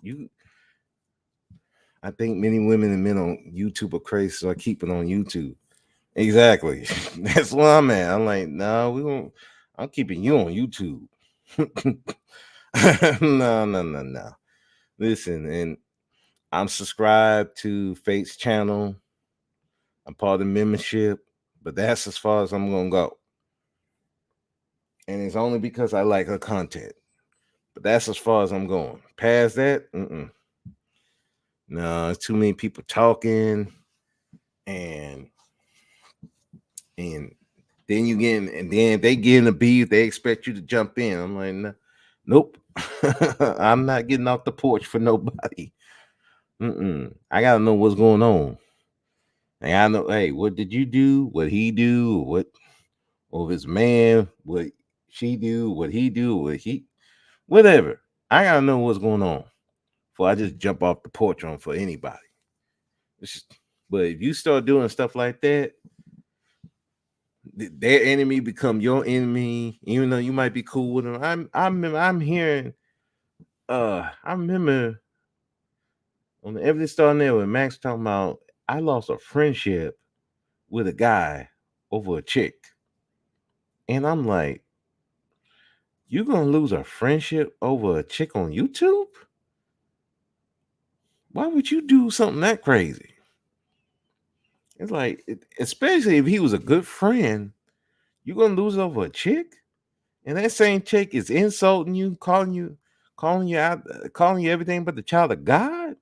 you. I think many women and men on YouTube are crazy, so I keep it on YouTube. Exactly. That's where I'm at. I'm like, no, we won't. I'm keeping you on YouTube. No, no, no, no. Listen, and I'm subscribed to Fate's channel. I'm part of the membership, but that's as far as I'm gonna go. And it's only because I like her content. But that's as far as I'm going. Past that, no, it's too many people talking, and and then you get in, and then if they get in the beef, they expect you to jump in. I'm like, nope, I'm not getting off the porch for nobody. I gotta know what's going on. And I know, hey, what did you do? What he do? What or his man? What she do? What he do? What he? Whatever. I gotta know what's going on before I just jump off the porch on for anybody. But if you start doing stuff like that, their enemy become your enemy, even though you might be cool with them. I'm hearing. I remember on the Everything Starting There when Max talking about I lost a friendship with a guy over a chick, and I'm like, you gonna lose a friendship over a chick on YouTube? Why would you do something that crazy? It's like, especially if he was a good friend, you gonna lose over a chick, and that same chick is insulting you, calling you out, calling you everything but the child of God.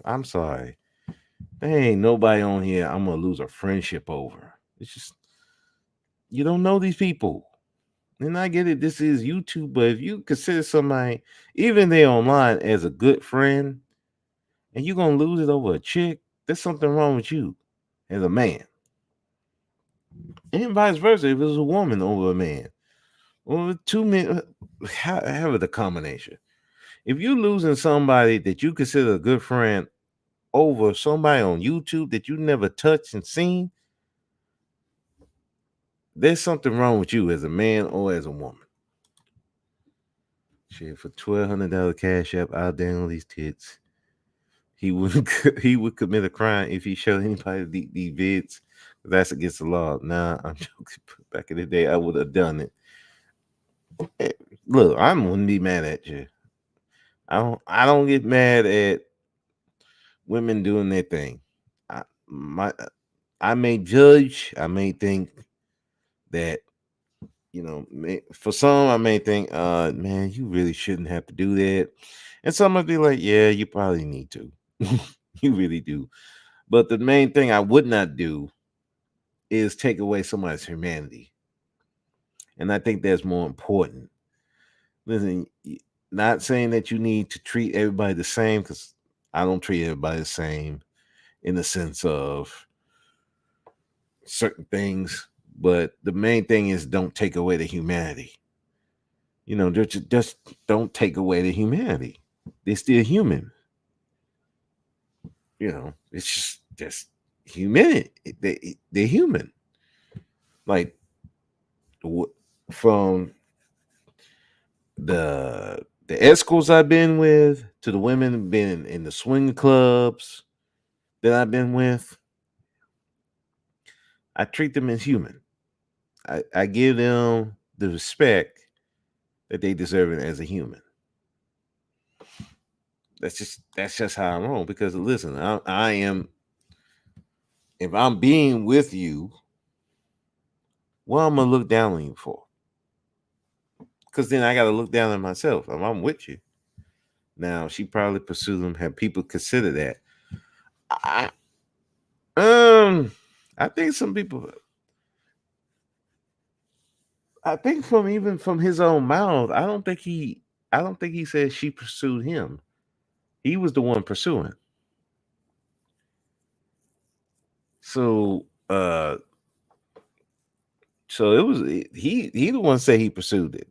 I'm sorry, there ain't nobody on here I'm gonna lose a friendship over. It's just you don't know these people. And I get it, this is YouTube, but if you consider somebody, even they online, as a good friend, and you're gonna lose it over a chick, there's something wrong with you as a man. And vice versa, if it was a woman over a man. Or two men, however the combination. If you're losing somebody that you consider a good friend over somebody on YouTube that you never touched and seen, there's something wrong with you as a man or as a woman. Shit, for $1,200 cash app out there on these tits, he would he would commit a crime if he showed anybody these vids. That's against the law. Nah, I'm joking. Back in the day, I would have done it. Eh, Look, I wouldn't be mad at you. I don't get mad at women doing their thing. My I may judge. I may think that For some, I may think, man, you really shouldn't have to do that. And some might be like, yeah, you probably need to. You really do. But the main thing I would not do is take away somebody's humanity. And I think that's more important. Listen, not saying that you need to treat everybody the same, because I don't treat everybody the same in the sense of certain things. But the main thing is don't take away the humanity. Just don't take away the humanity. They're still human. It's just human. They're human. Like from the escorts I've been with to the women been in the swing clubs that I've been with, I treat them as human. I give them the respect that they deserve it as a human. That's just how I'm wrong. Because listen, I am, if I'm being with you, what I'm gonna look down on you for? Because then I gotta look down on myself. If I'm with you. Now she probably pursued them. Have people consider that? I I think some people. I think from his own mouth, I don't think he said she pursued him. He was the one pursuing. So so it was he the one said he pursued it.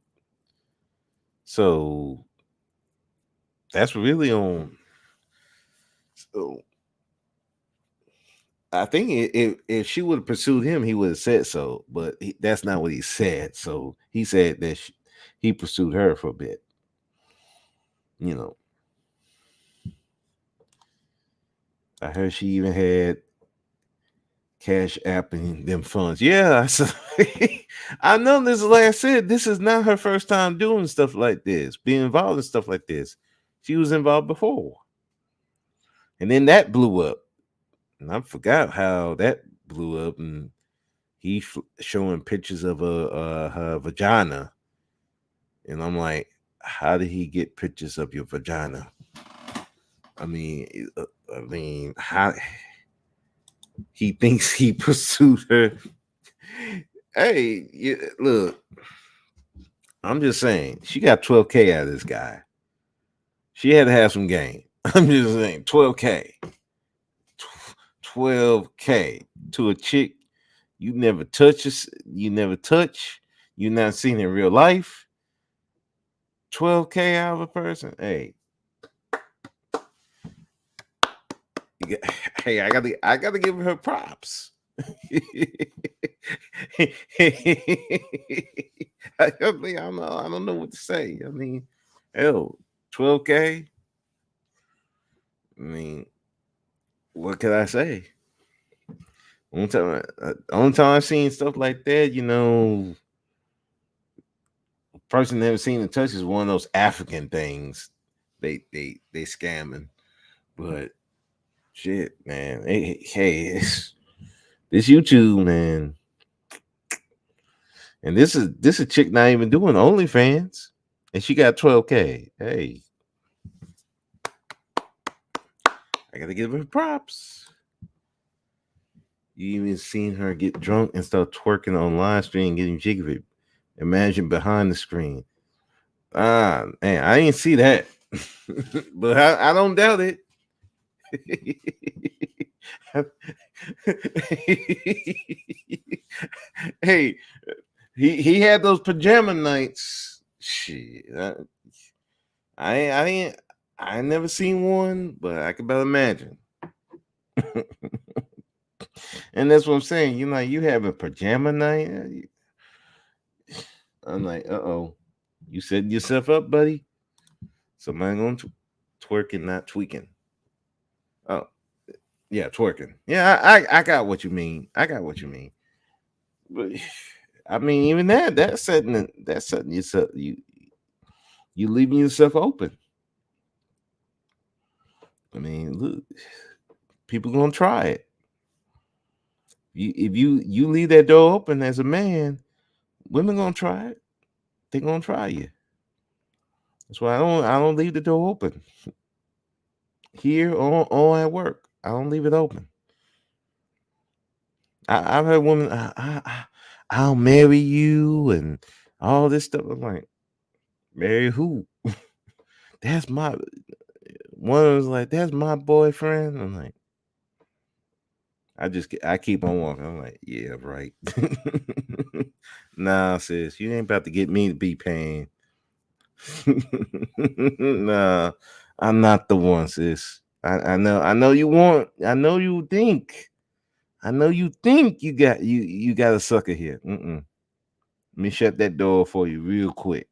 So that's really on. So I think if she would have pursued him, he would have said so. But that's not what he said. So he said that he pursued her for a bit. You know, I heard she even had cash apping them funds. Yeah, I know this. Like I said, this is not her first time doing stuff like this, being involved in stuff like this. She was involved before, and then that blew up. And I forgot how that blew up. And he showing pictures of her vagina, and I'm like, how did he get pictures of your vagina? I mean, how he thinks he pursued her. Hey, look, I'm just saying, she got 12K out of this guy. She had to have some game. I'm just saying, 12K. 12K to a chick you never touch, you not seen in real life. 12K out of a person. Hey, hey, I gotta give her props. I don't know what to say. I mean, hell, 12K. I mean, what can I say? Only time I've seen stuff like that, person never seen and touch is one of those African things. They scamming, but shit, man. Hey, this YouTube, man, and this a chick not even doing OnlyFans, and she got 12K. Hey, I gotta give her props. You even seen her get drunk and start twerking on live stream, getting jiggy. Imagine behind the screen. Man, I didn't see that, but I don't doubt it. Hey, he had those pajama nights. Shit, I ain't never seen one, but I can better imagine. And that's what I'm saying. You have a pajama night. I'm like, oh, you setting yourself up, buddy. Somebody gonna twerk and not tweaking. Oh, yeah, twerking. Yeah, I got what you mean. I got what you mean. But I mean, even that's setting yourself you leaving yourself open. I mean, look, people gonna try it. If you leave that door open as a man, Women gonna try it. They gonna try you. That's why I don't leave the door open here or at work. I don't leave it open. I've heard women, I'll marry you and all this stuff. I'm like, marry who? That's my one was like, that's my boyfriend. I'm like, I keep on walking. I'm like, yeah, right. Nah, sis, you ain't about to get me to be paying. Nah, I'm not the one, sis. I know you want. I know you think you got a sucker here. Mm-mm. Let me shut that door for you real quick.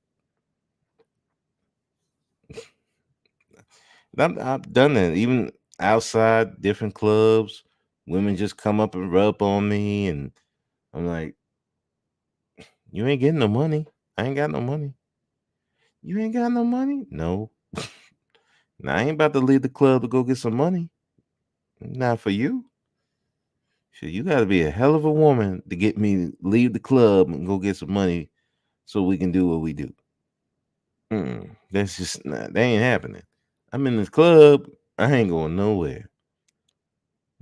I've done that even outside different clubs. Women just come up and rub on me, and I'm like, "You ain't getting no money. I ain't got no money. You ain't got no money. No, now I ain't about to leave the club to go get some money. Not for you. Shit, you got to be a hell of a woman to get me to leave the club and go get some money so we can do what we do. That's just not. That ain't happening. I'm in this club. I ain't going nowhere.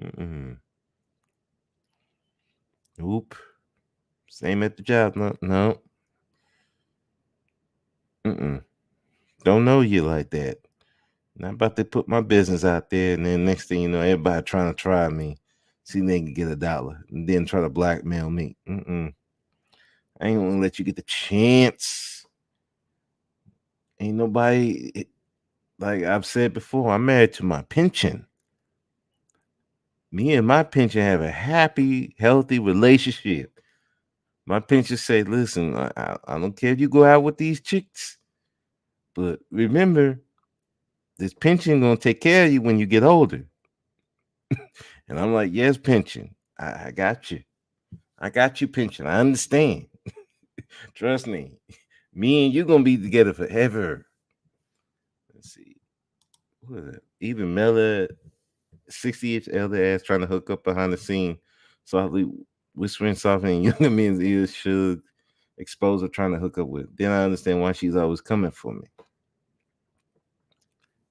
Mm-mm. Oop. Same at the job. No, no. Mm-mm. Don't know you like that. Not about to put my business out there, and then next thing you know, everybody trying to try me, see if they can get $1, and then try to blackmail me. I ain't gonna let you get the chance. Ain't nobody like I've said before. I'm married to my pension. Me and my pension have a happy, healthy relationship. My pension say, "Listen, I don't care if you go out with these chicks, but remember, this pension gonna take care of you when you get older." And I'm like, yes, pension. I got you. I got you, pension. I understand. Trust me. Me and you gonna be together forever. Let's see. What is it? Even Mela, 60-inch elder ass trying to hook up behind the scene, softly whispering softly in younger men's ears should expose her trying to hook up with. Then I understand why she's always coming for me.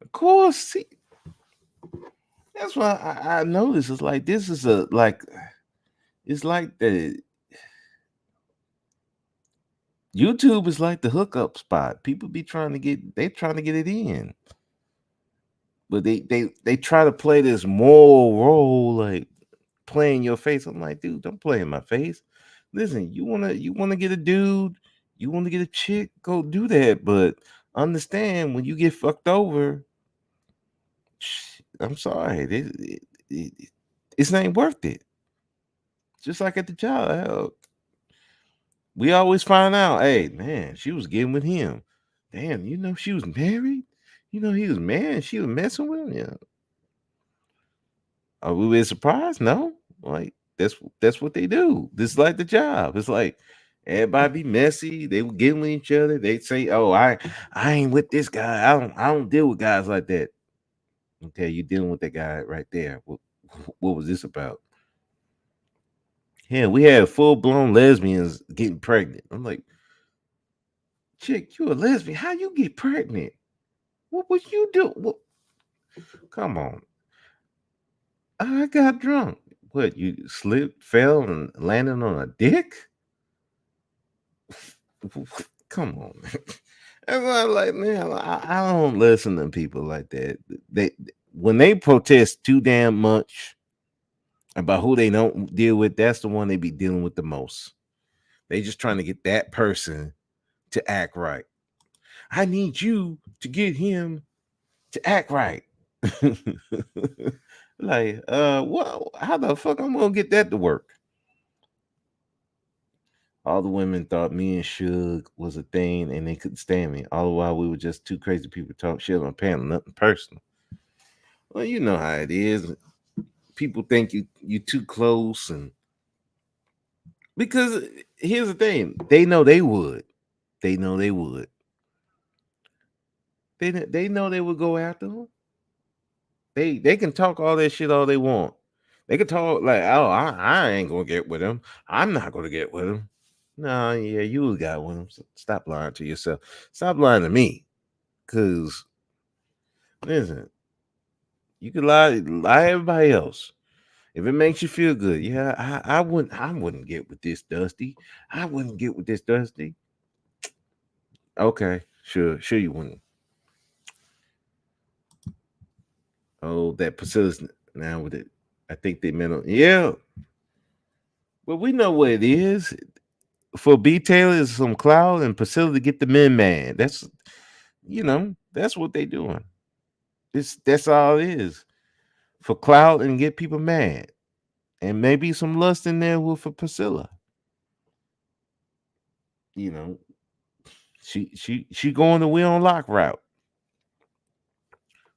Of course, see, that's why I notice it's like this is a like it's like the YouTube is like the hookup spot. People be trying to get it in. But they try to play this moral role, like play in your face. I'm like, dude, don't play in my face. Listen, you wanna get a dude, you wanna get a chick, go do that. But understand when you get fucked over, I'm sorry, it's ain't worth it. Just like at the job, hell, we always find out, hey man, she was getting with him. Damn, she was married. He was married. She was messing with him. Yeah, are we surprised? No, like that's what they do. This is like the job. It's like everybody be messy. They were getting with each other. They say, "Oh, I ain't with this guy. I don't deal with guys like that." Okay, you dealing with that guy right there. What was this about? Yeah, we had full blown lesbians getting pregnant. I'm like, chick, you a lesbian? How you get pregnant? What would you do? Come on. I got drunk. What, you slipped, fell, and landed on a dick? Come on, man. That's why I'm like, man, I don't listen to people like that. They when they protest too damn much about who they don't deal with, that's the one they be dealing with the most. They just trying to get that person to act right. I need you to get him to act right. Like, what? How the fuck I'm gonna get that to work? All the women thought me and Suge was a thing, and they couldn't stand me. All the while we were just two crazy people talk shit on a panel, nothing personal. Well, you know how it is. People think you too close, and because here's the thing, they know they would. They know they would. They know they would go after them. They can talk all that shit all they want. They can talk like, oh, I ain't gonna get with him. I'm not gonna get with him. No, yeah, you got one. Stop lying to yourself. Stop lying to me. Cause listen, you can lie to everybody else. If it makes you feel good, yeah, I wouldn't get with this Dusty. I wouldn't get with this Dusty. Okay, sure you wouldn't. Oh, that Priscilla's now with it. I think they meant yeah. But we know what it is. For B Taylor is some cloud and Priscilla to get the men mad. That's what they doing. That's all it is. For cloud and get people mad. And maybe some lust in there with for Priscilla. You know, she going the wheel on lock route.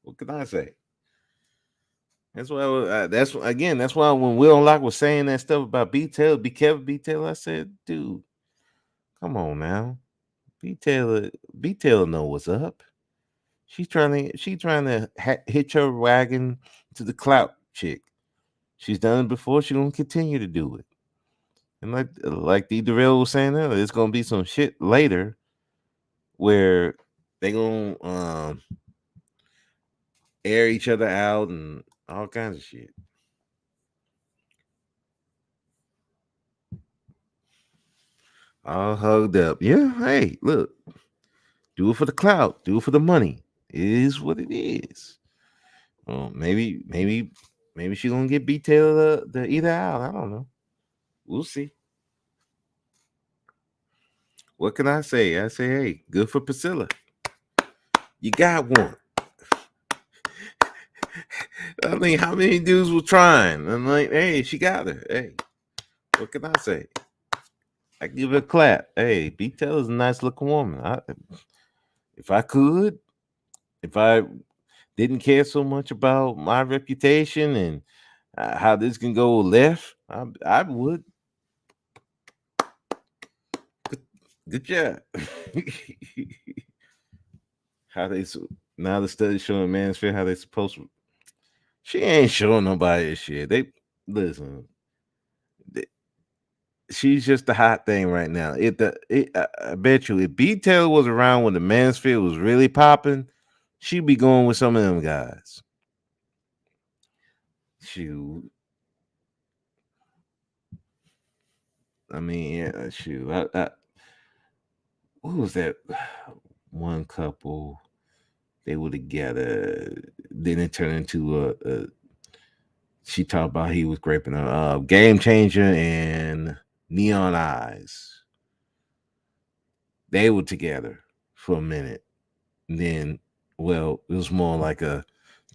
What can I say? That's why. That's why when Will Lock was saying that stuff about B Taylor, be careful, B Taylor. I said, dude, come on now, B Taylor know what's up. She trying to hitch her wagon to the clout chick. She's done it before. She gonna continue to do it. And like the Darrell was saying earlier, it's gonna be some shit later where they gonna air each other out and all kinds of shit. All hugged up. Yeah, hey, look, do it for the clout, do it for the money. It is what it is. Well, maybe she gonna get B Taylor the either out. I don't know. We'll see. What can I say? I say, hey, good for Priscilla. You got one. I mean, how many dudes were trying? I'm like, hey, she got her. Hey, what can I say? I give her a clap. Hey, B Taylor's a nice looking woman. If I could, if I didn't care so much about my reputation and how this can go left, I would. Good job. how they su- Now the study showing Mansfield how they supposed to. She ain't showing nobody this shit. They listen. th- She's just the hot thing right now. I bet you, if B Taylor was around when the Mansfield was really popping, she'd be going with some of them guys. Shoot, I mean, yeah, shoot. Who was that one couple? They were together. Then it turned into a she talked about he was raping her. Game Changer and Neon Eyes. They were together for a minute. And then, well, it was more like a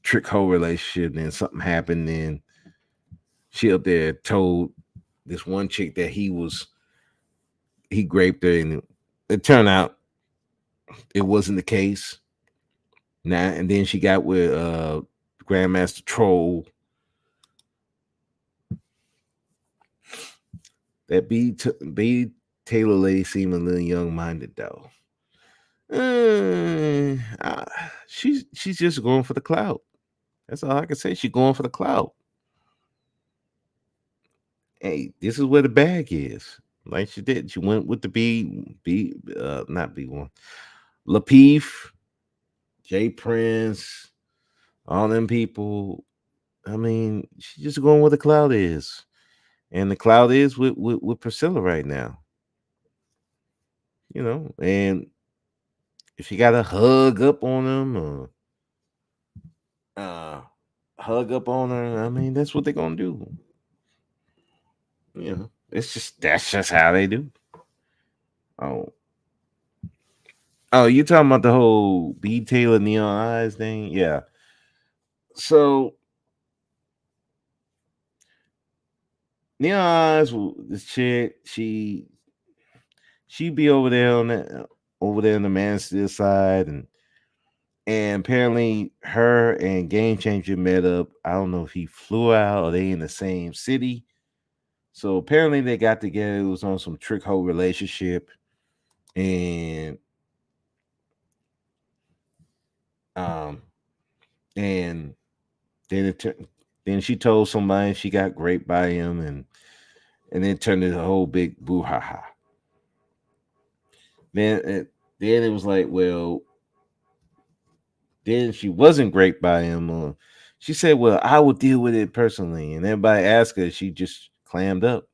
trick hole relationship. Then something happened. Then she up there told this one chick that he raped her, and it turned out it wasn't the case. Now and then she got with Grandmaster Troll. That B Taylor lady seemed a little young minded though. She's just going for the clout. That's all I can say. She's going for the clout. Hey, this is where the bag is. Like she did. She went with the not B1. Lapeef, Jay Prince, all them people. I mean, she's just going where the cloud is. And the cloud is with Priscilla right now. And if you gotta hug up on him or uh hug up on her, I mean that's what they're gonna do. That's just how they do. Oh, you talking about the whole B Taylor Neon Eyes thing? Yeah. So Neon Eyes, this chick, she be over there on the Mansfield side, and apparently her and Game Changer met up. I don't know if he flew out or they in the same city. So apparently they got together. It was on some trick hole relationship, and um, and then then she told somebody she got raped by him, and then it turned into a whole big boo ha ha. Then it was like, well, then she wasn't great by him. She said, well, I will deal with it personally. And everybody asked her, she just clammed up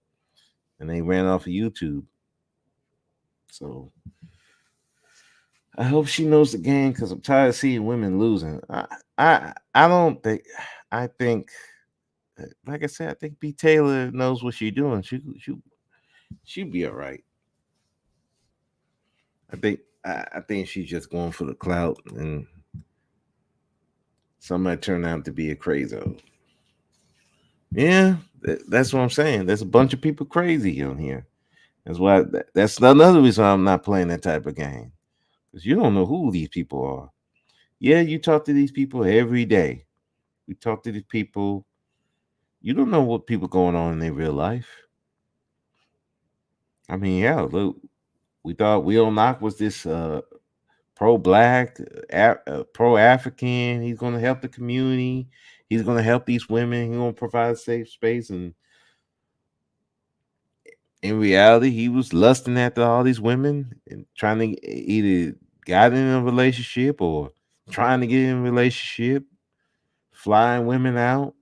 and they ran off of YouTube. So I hope she knows the game because I'm tired of seeing women losing. I don't think, I think, like I said, I think B. Taylor knows what she's doing. She'll be all right. I think she's just going for the clout, and somebody turned out to be a crazy. Yeah, that's what I'm saying. There's a bunch of people crazy on here. That's why. That's another reason I'm not playing that type of game because you don't know who these people are. Yeah, you talk to these people every day. We talk to these people. You don't know what people going on in their real life. I mean, yeah, look, we thought Will Knock was this pro black, pro African. He's going to help the community. He's going to help these women. He's going to provide a safe space. And in reality, he was lusting after all these women and trying to either got in a relationship or trying to get in a relationship, flying women out.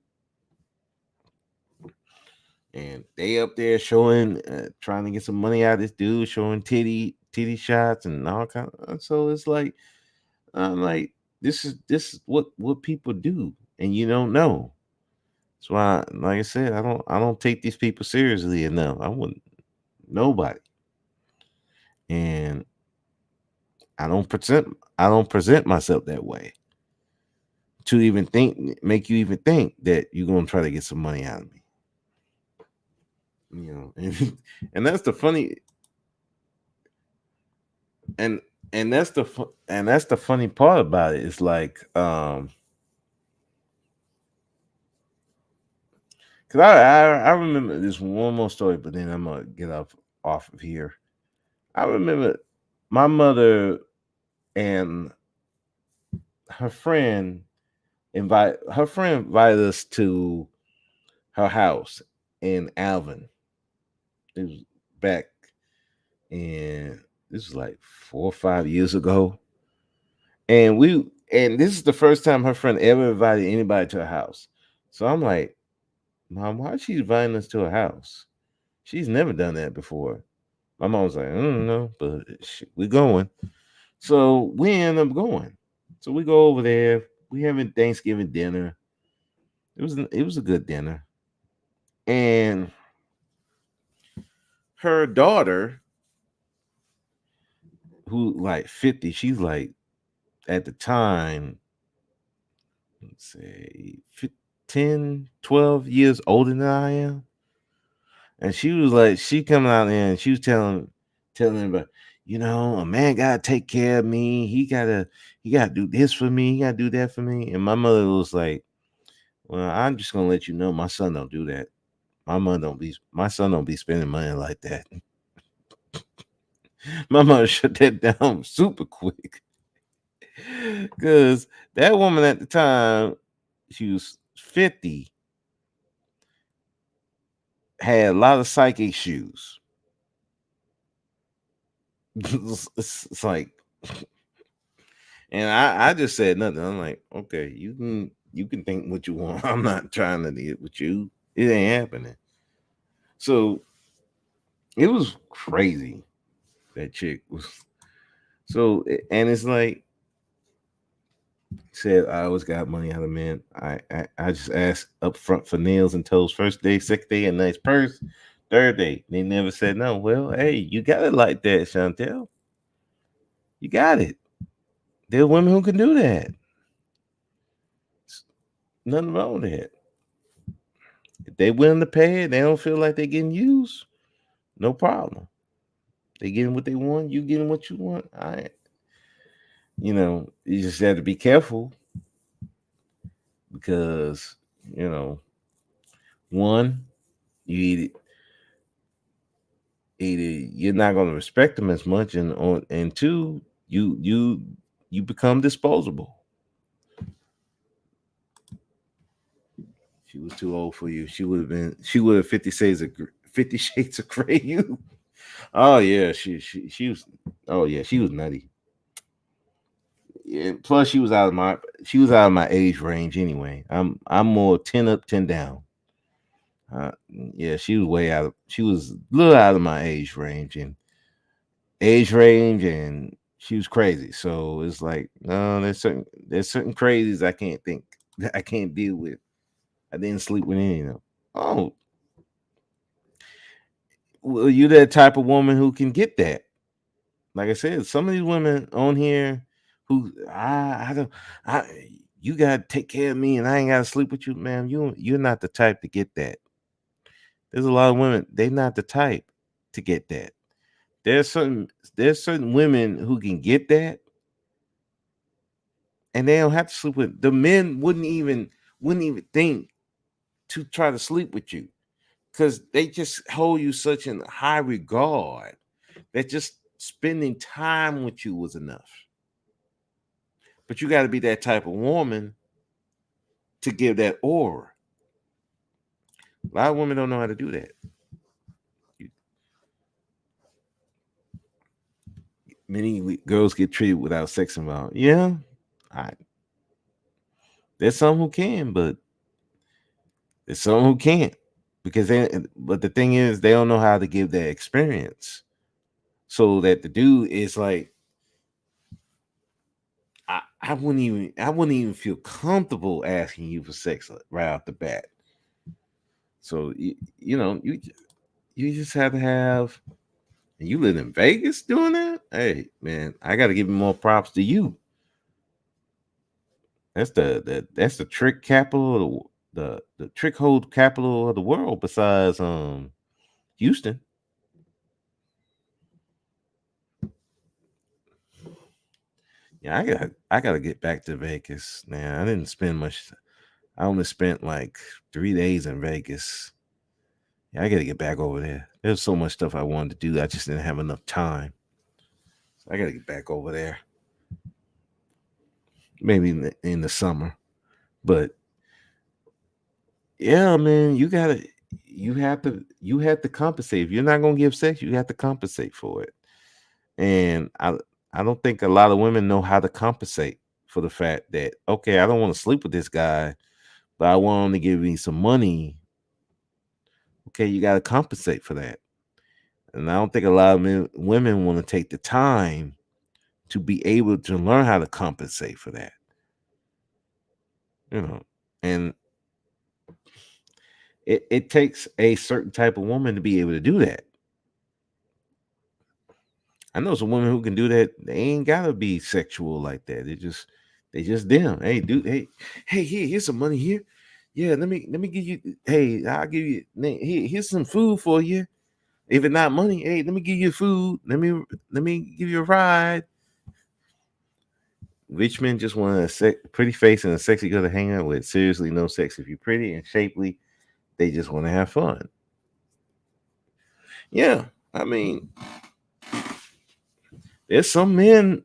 And they up there showing, trying to get some money out of this dude, showing titty shots and all kind. So it's like, I'm like, this is what people do, and you don't know. That's why, like I said, I don't take these people seriously enough. I wouldn't nobody, and I don't present myself that way to even make you even think that you're gonna try to get some money out of me. And that's the funny and and that's the funny part about it. It's like because I remember this one more story, but then I'm gonna get off of here. I remember my mother and her friend invited us to her house in Alvin. It was back in this was like 4 or 5 years ago. And this is the first time her friend ever invited anybody to her house. So I'm like, Mom, why is she inviting us to her house? She's never done that before. My mom was like, I don't know, but we're going. So we end up going. So we go over there. We having Thanksgiving dinner. It was a good dinner. And her daughter, who like 50, she's like at the time, let's say 10, 12 years older than I am. And she was like, she coming out there and she was telling everybody, a man gotta take care of me. He gotta do this for me. He gotta do that for me. And my mother was like, well, I'm just gonna let you know my son don't do that. My son don't be spending money like that. My mother shut that down super quick. Cause that woman at the time, she was 50, had a lot of psychic issues. It's like, and I just said nothing. I'm like, okay, you can think what you want. I'm not trying to deal with you. It ain't happening. So it was crazy. That chick was and it's like said I always got money out of men. I just asked up front for nails and toes first day, second day, a nice purse. Third day, they never said no. Well, hey, you got it like that, Chantel. You got it. There are women who can do that. Nothing wrong with that. If they willing to pay it, they don't feel like they're getting used. No problem. They getting what they want. You getting what you want. You just have to be careful because you know, one, you either you're not going to respect them as much, and two, you become disposable. She was too old for you. She would have 50 shades of gray you. Oh yeah, she was. Oh yeah, she was nutty. Yeah, plus she was out of my age range anyway. I'm more 10 up, 10 down. Yeah, she was way out of she was a little out of my age range, and she was crazy. So it's like, no, there's certain crazies I can't think I can't deal with. I didn't sleep with any of them. Oh, well, you that type of woman who can get that. Like I said, some of these women on here who I don't I you gotta take care of me and I ain't gotta sleep with you, man. You're not the type to get that. There's a lot of women, they're not the type to get that. There's certain there's certain women who can get that and they don't have to sleep with the men wouldn't even think to try to sleep with you because they just hold you such in high regard that just spending time with you was enough. But you got to be that type of woman to give that aura. A lot of women don't know how to do that. You- Many girls get treated without sex involved. Yeah, I, there's some who can, but there's some who can't because they. But the thing is, they don't know how to give that experience. So that the dude is like, I wouldn't even feel comfortable asking you for sex right off the bat. So you just have to have. And you live in Vegas doing that? Hey man, I got to give more props to you. That's the trick capital, of the trick hold capital of the world. Besides Houston, yeah, I gotta get back to Vegas. Now I didn't spend much. I only spent like 3 days in Vegas. Yeah, I gotta get back over there. There's so much stuff I wanted to do. I just didn't have enough time. So I gotta get back over there. Maybe in the summer. But yeah, man, you have to compensate. If you're not gonna give sex, you have to compensate for it. And I don't think a lot of women know how to compensate for the fact that okay, I don't want to sleep with this guy, but I want him to give me some money. Okay, you got to compensate for that. And I don't think a lot of women want to take the time to be able to learn how to compensate for that. You know, and it takes a certain type of woman to be able to do that. I know some women who can do that. They ain't gotta be sexual like that. They just them. Hey, dude. Hey, here's some money here. Yeah, let me give you. Hey, I'll give you. Here's some food for you. If it's not money, hey, let me give you food. Let me give you a ride. Rich men just want a pretty face and a sexy girl to hang out with. Seriously, no sex. If you're pretty and shapely, they just want to have fun. Yeah, I mean, there's some men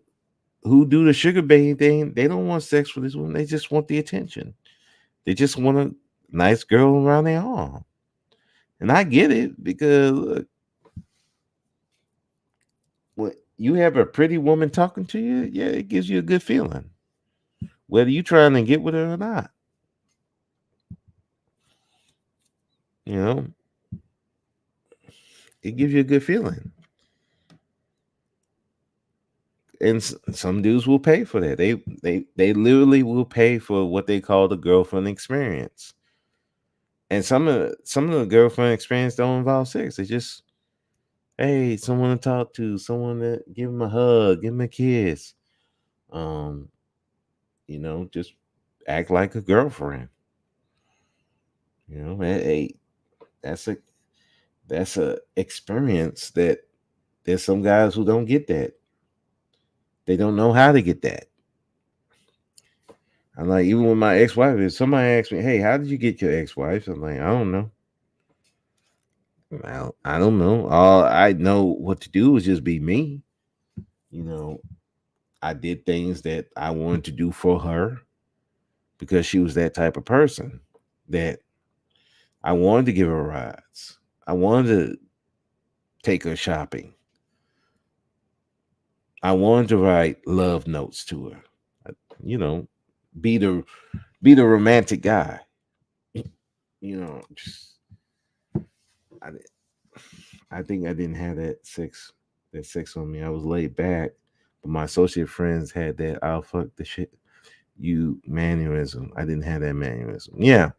who do the sugar baby thing. They don't want sex with this woman. They just want the attention. They just want a nice girl around their arm. And I get it because look, when you have a pretty woman talking to you, yeah, it gives you a good feeling. Whether you trying to get with her or not, you know, it gives you a good feeling. And some dudes will pay for that. They literally will pay for what they call the girlfriend experience. And some of the girlfriend experience don't involve sex. It's just hey, someone to talk to, someone to give him a hug, give him a kiss. Um, just act like a girlfriend. Hey, that's a that's a experience that there's some guys who don't get that. They don't know how to get that. I'm like, even with my ex-wife, if somebody asks me, "Hey, how did you get your ex-wife?" I'm like, I don't know. Well, I don't know. All I know what to do is just be me. You know, I did things that I wanted to do for her because she was that type of person that I wanted to give her rides. I wanted to. take her shopping. I wanted to write love notes to her. I- You know, be the be the romantic guy. Just I, I think I didn't have that sex on me. I was laid back, but my associate friends had that "I'll fuck the shit you" mannerism. I didn't have that mannerism. Yeah,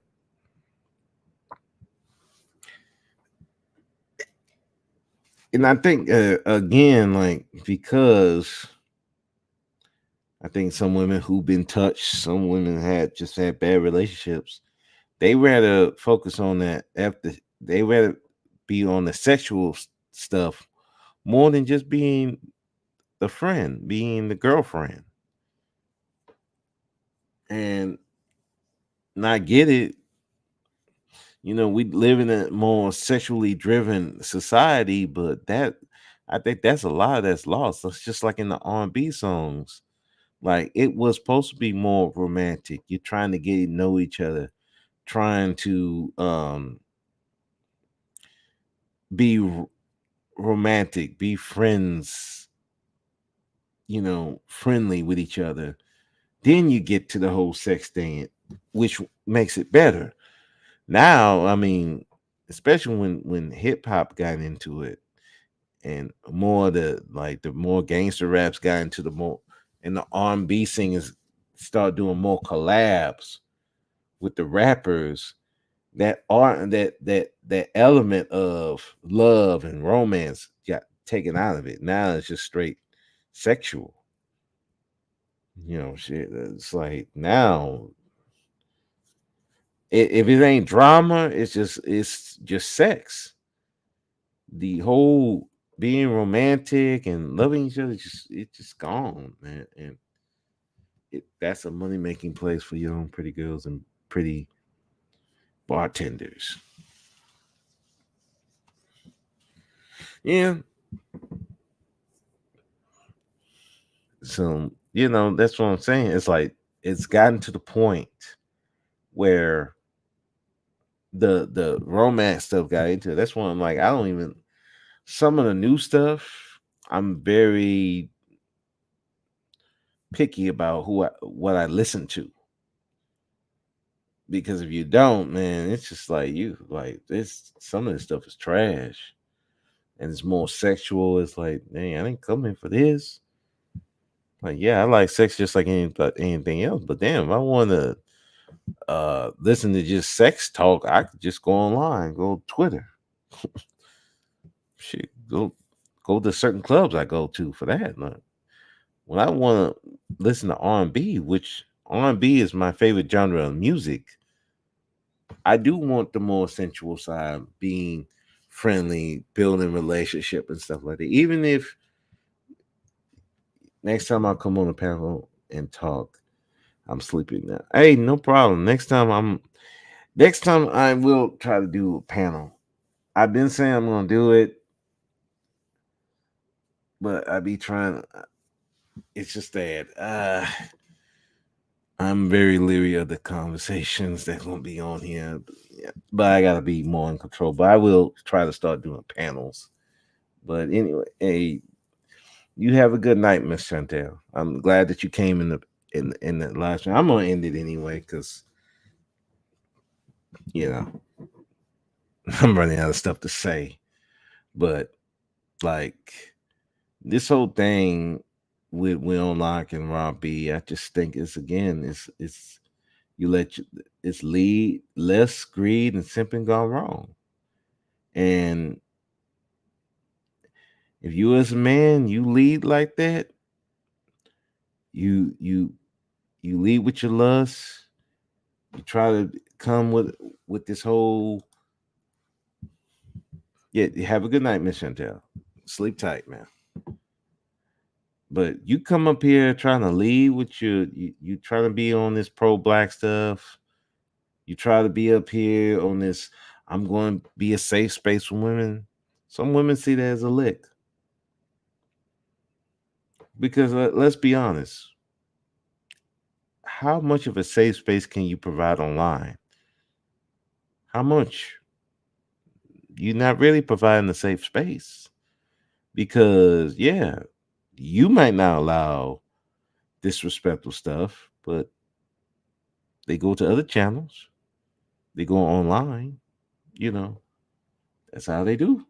and I think again, like because I think some women who've been touched, some women had bad relationships. They rather focus on that after they rather be on the sexual stuff more than just being the friend, being the girlfriend, and not get it. We live in a more sexually driven society, but that I think that's a lot that's lost. It's just like in the R&B songs. Like it was supposed to be more romantic. You're trying to get to know each other, trying to be romantic, be friends, friendly with each other. Then you get to the whole sex thing, which makes it better. Now, I mean, especially when hip hop got into it, and more the more gangster raps got into the more, and the R&B singers start doing more collabs with the rappers. That art, that element of love and romance got taken out of it. Now it's just straight sexual. Shit. It's like now, if it ain't drama, it's just sex. The whole being romantic and loving each other, it's just gone, man. And that's a money making place for young pretty girls and pretty bartenders. Yeah. So that's what I'm saying. It's like it's gotten to the point where the romance stuff got into it. That's why I'm like, I don't even some of the new stuff. I'm very picky about what I listen to, because if you don't, man, it's just like you like this. Some of this stuff is trash, and it's more sexual. It's like, dang, I didn't come in for this. Like, yeah, I like sex just like anything else, but damn, if I want to listen to just sex talk, I could just go online, go Twitter, shit, go to certain clubs I go to for that. Like, when I want to listen to R&B, which R&B is my favorite genre of music, I do want the more sensual side, being friendly, building relationship and stuff like that. Even if next time I come on a panel and talk, I'm sleeping now. Hey, no problem. Next time I will try to do a panel. I've been saying I'm gonna do it, but I be trying. It's just that I'm very leery of the conversations that's gonna be on here. Yeah, but I gotta be more in control. But I will try to start doing panels. But anyway, hey, you have a good night, Miss Chantel. I'm glad that you came in the live stream. I'm gonna end it anyway because you know I'm running out of stuff to say. But like this whole thing with Will Lock and Rob B, I just think it's you let you, it's lead less greed and simping gone wrong. And if you as a man you lead like that, you you you lead with your lust. You try to come with this whole yeah. Have a good night, Miss Chantel. Sleep tight, man. But you come up here trying to lead with you trying to be on this pro black stuff. You try to be up here on this. I'm going to be a safe space for women. Some women see that as a lick because let's be honest. How much of a safe space can you provide online? How much? you're not really providing a safe space because yeah, you might not allow disrespectful stuff, but they go to other channels, they go online, you know, that's how they do.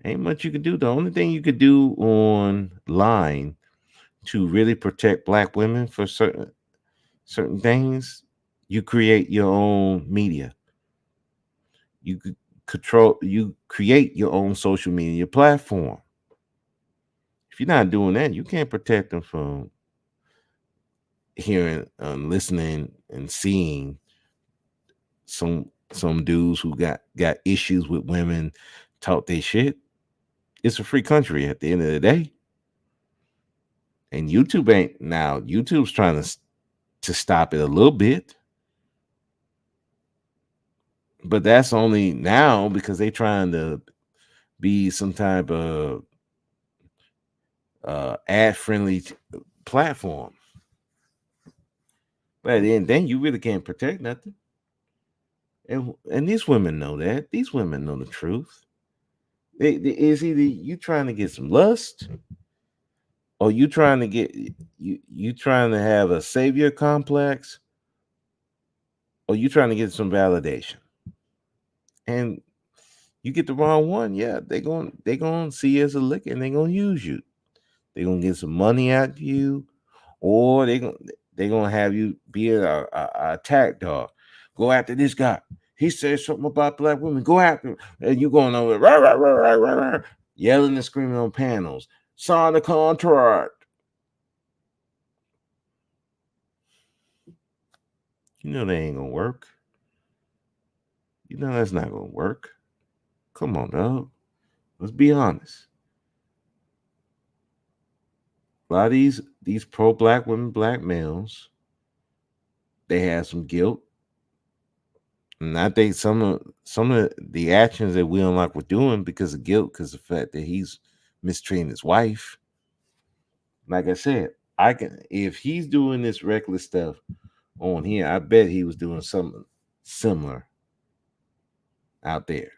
Ain't much you can do. The only thing you could do online to really protect black women for certain things, you create your own media. You could you create your own social media platform. If you're not doing that, you can't protect them from hearing, listening, and seeing some dudes who got issues with women talk their shit. It's a free country at the end of the day, and YouTube ain't now. YouTube's trying to stop it a little bit, but that's only now because they trying to be some type of ad friendly platform. But then you really can't protect nothing. And these women know that. These women know the truth. It's either you trying to get some lust, or you trying to get you trying to have a savior complex, or you trying to get some validation. And you get the wrong one, yeah, they going to see you as a lick and they going to use you. They going to get some money out of you, or they going to have you be a attack dog. Go after this guy. He said something about black women. Go after him. And you going over rah, rah, rah, rah, rah, rah, yelling and screaming on panels. Sign the contract. You know they ain't gonna work. You know that's not gonna work. Come on, dog. Let's be honest. A lot of these pro black women, black males, they have some guilt. And I think some of the actions that we don't like we're doing because of guilt, because of the fact that he's mistreating his wife. Like I said, I can if he's doing this reckless stuff on here, I bet he was doing something similar out there.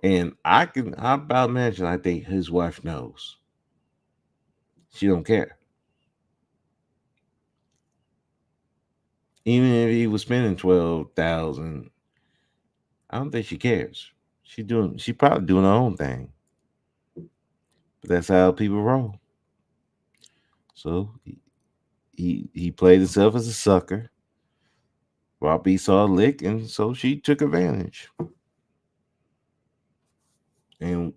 And I about imagine I think his wife knows. She don't care. Even if he was spending 12,000, I don't think she cares. She probably doing her own thing. But that's how people roll. So he played himself as a sucker. Raw B saw a lick, and so she took advantage. And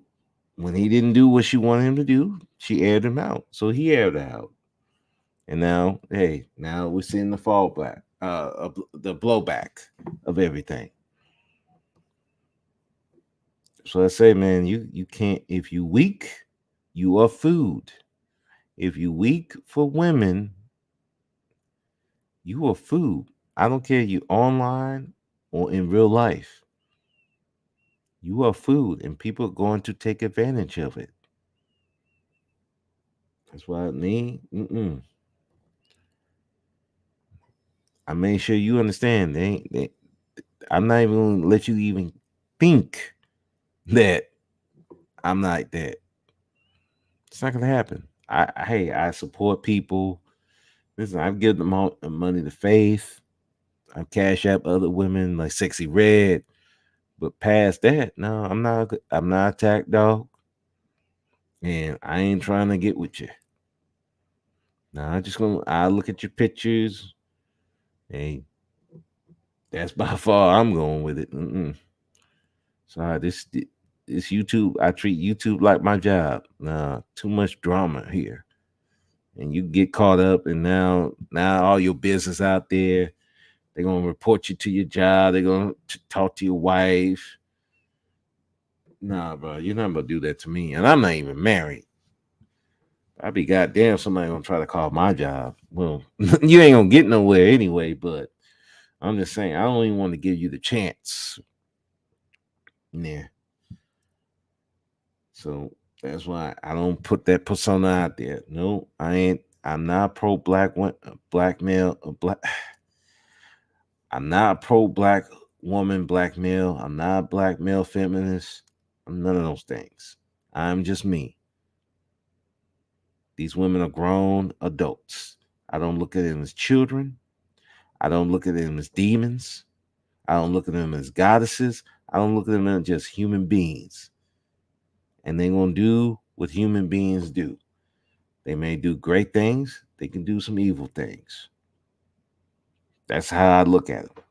when he didn't do what she wanted him to do, she aired him out. So he aired her out. And now, hey, now we're seeing the fallback, the blowback of everything. So I say, man, you can't. If you weak, you are food. If you weak for women, you are food. I don't care you online or in real life. You are food, and people are going to take advantage of it. That's why I made sure you understand. I'm not even gonna let you even think that I'm like that. It's not gonna happen. Hey, I support people. Listen, I've given them all money to Faith. I cash app other women like Sexy Red. But past that, no, I'm not. I'm not attack dog, and I ain't trying to get with you. Now I just gonna. I look at your pictures, and that's by far I'm going with it. Sorry, this YouTube. I treat YouTube like my job. Nah, too much drama here, and you get caught up, and now all your business out there. They're gonna report you to your job. They're gonna talk to your wife. Nah, bro, you're not gonna do that to me, and I'm not even married. I'd be goddamn somebody gonna try to call my job. Well, you ain't gonna get nowhere anyway. But I'm just saying, I don't even want to give you the chance. Yeah. So that's why I don't put that persona out there. No, I ain't. I'm not pro black one, black male, black. I'm not pro black woman, black male. I'm not black male feminist. I'm none of those things. I'm just me. These women are grown adults. I don't look at them as children. I don't look at them as demons. I don't look at them as goddesses. I don't look at them as just human beings. And they're going to do what human beings do. They may do great things, they can do some evil things. That's how I look at them.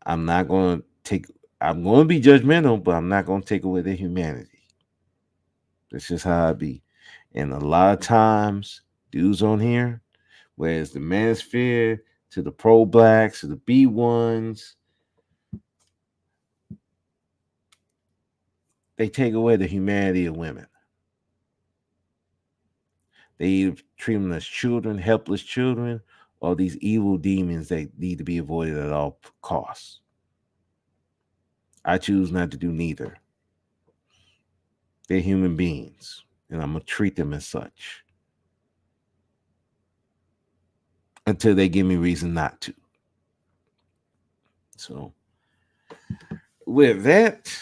I'm not going to take, I'm going to be judgmental, but I'm not going to take away their humanity. That's just how I be. And a lot of times, dudes on here, whereas the manosphere to the pro blacks to the B ones, they take away the humanity of women. They either treat them as children, helpless children, or these evil demons that need to be avoided at all costs. I choose not to do neither. They're human beings, and I'm going to treat them as such until they give me reason not to. So, with that,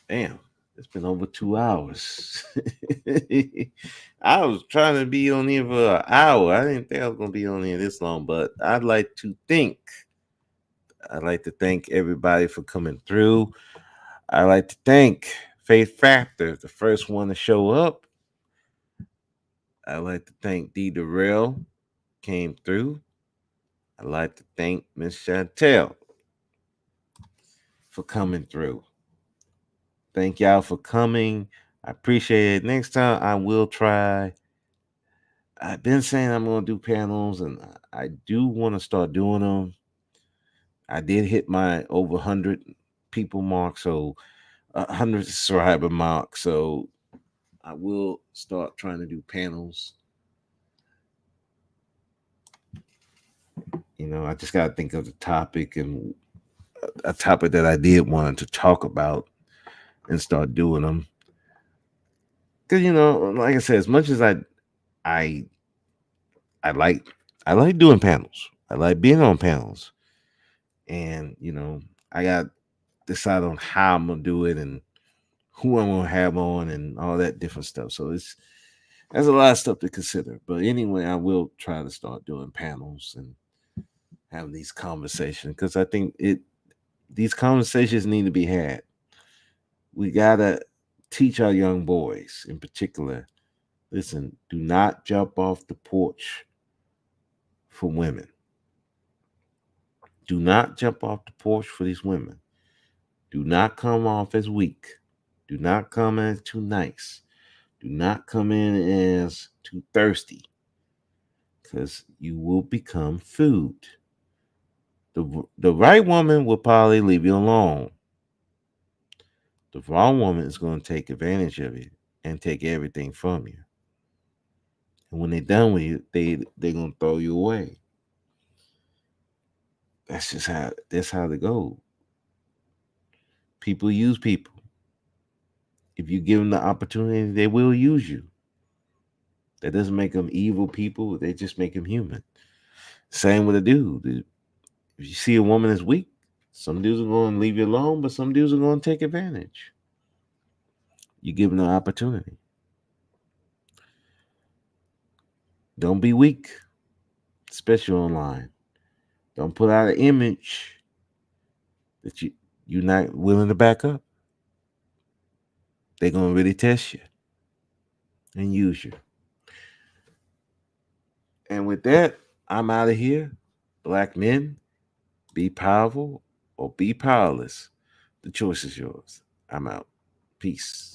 damn, it's been over 2 hours. I was trying to be on here for an hour. I didn't think I was going to be on here this long, but I'd like to thank everybody for coming through. I'd like to thank Faith Factor, the first one to show up. I'd like to thank D. Darrell, came through. I'd like to thank Miss Chantel for coming through. Thank y'all for coming. I appreciate it. Next time I will try. I've been saying I'm going to do panels, and I do want to start doing them. I did hit my over 100 people mark, so 100 subscriber mark. So I will start trying to do panels. I just got to think of the topic and a topic that I did want to talk about and start doing them. Because like I said, as much as I I like I like doing panels. I like being on panels, and I got to decide on how I'm gonna do it and who I'm gonna have on and all that different stuff. So there's a lot of stuff to consider. But anyway, I will try to start doing panels and having these conversations because I think these conversations need to be had. We gotta teach our young boys in particular. Listen, do not jump off the porch for women. Do not jump off the porch for these women. Do not come off as weak. Do not come as too nice. Do not come in as too thirsty because you will become food. The right woman will probably leave you alone. The wrong woman is going to take advantage of you and take everything from you. And when they're done with you, they're going to throw you away. That's how they go. People use people. If you give them the opportunity, they will use you. That doesn't make them evil people. They just make them human. Same with a dude. If you see a woman as weak, some dudes are going to leave you alone, but some dudes are going to take advantage. You give them the opportunity. Don't be weak, especially online. Don't put out an image that you're not willing to back up. They're going to really test you and use you. And with that, I'm out of here. Black men, be powerful or be powerless. The choice is yours. I'm out. Peace.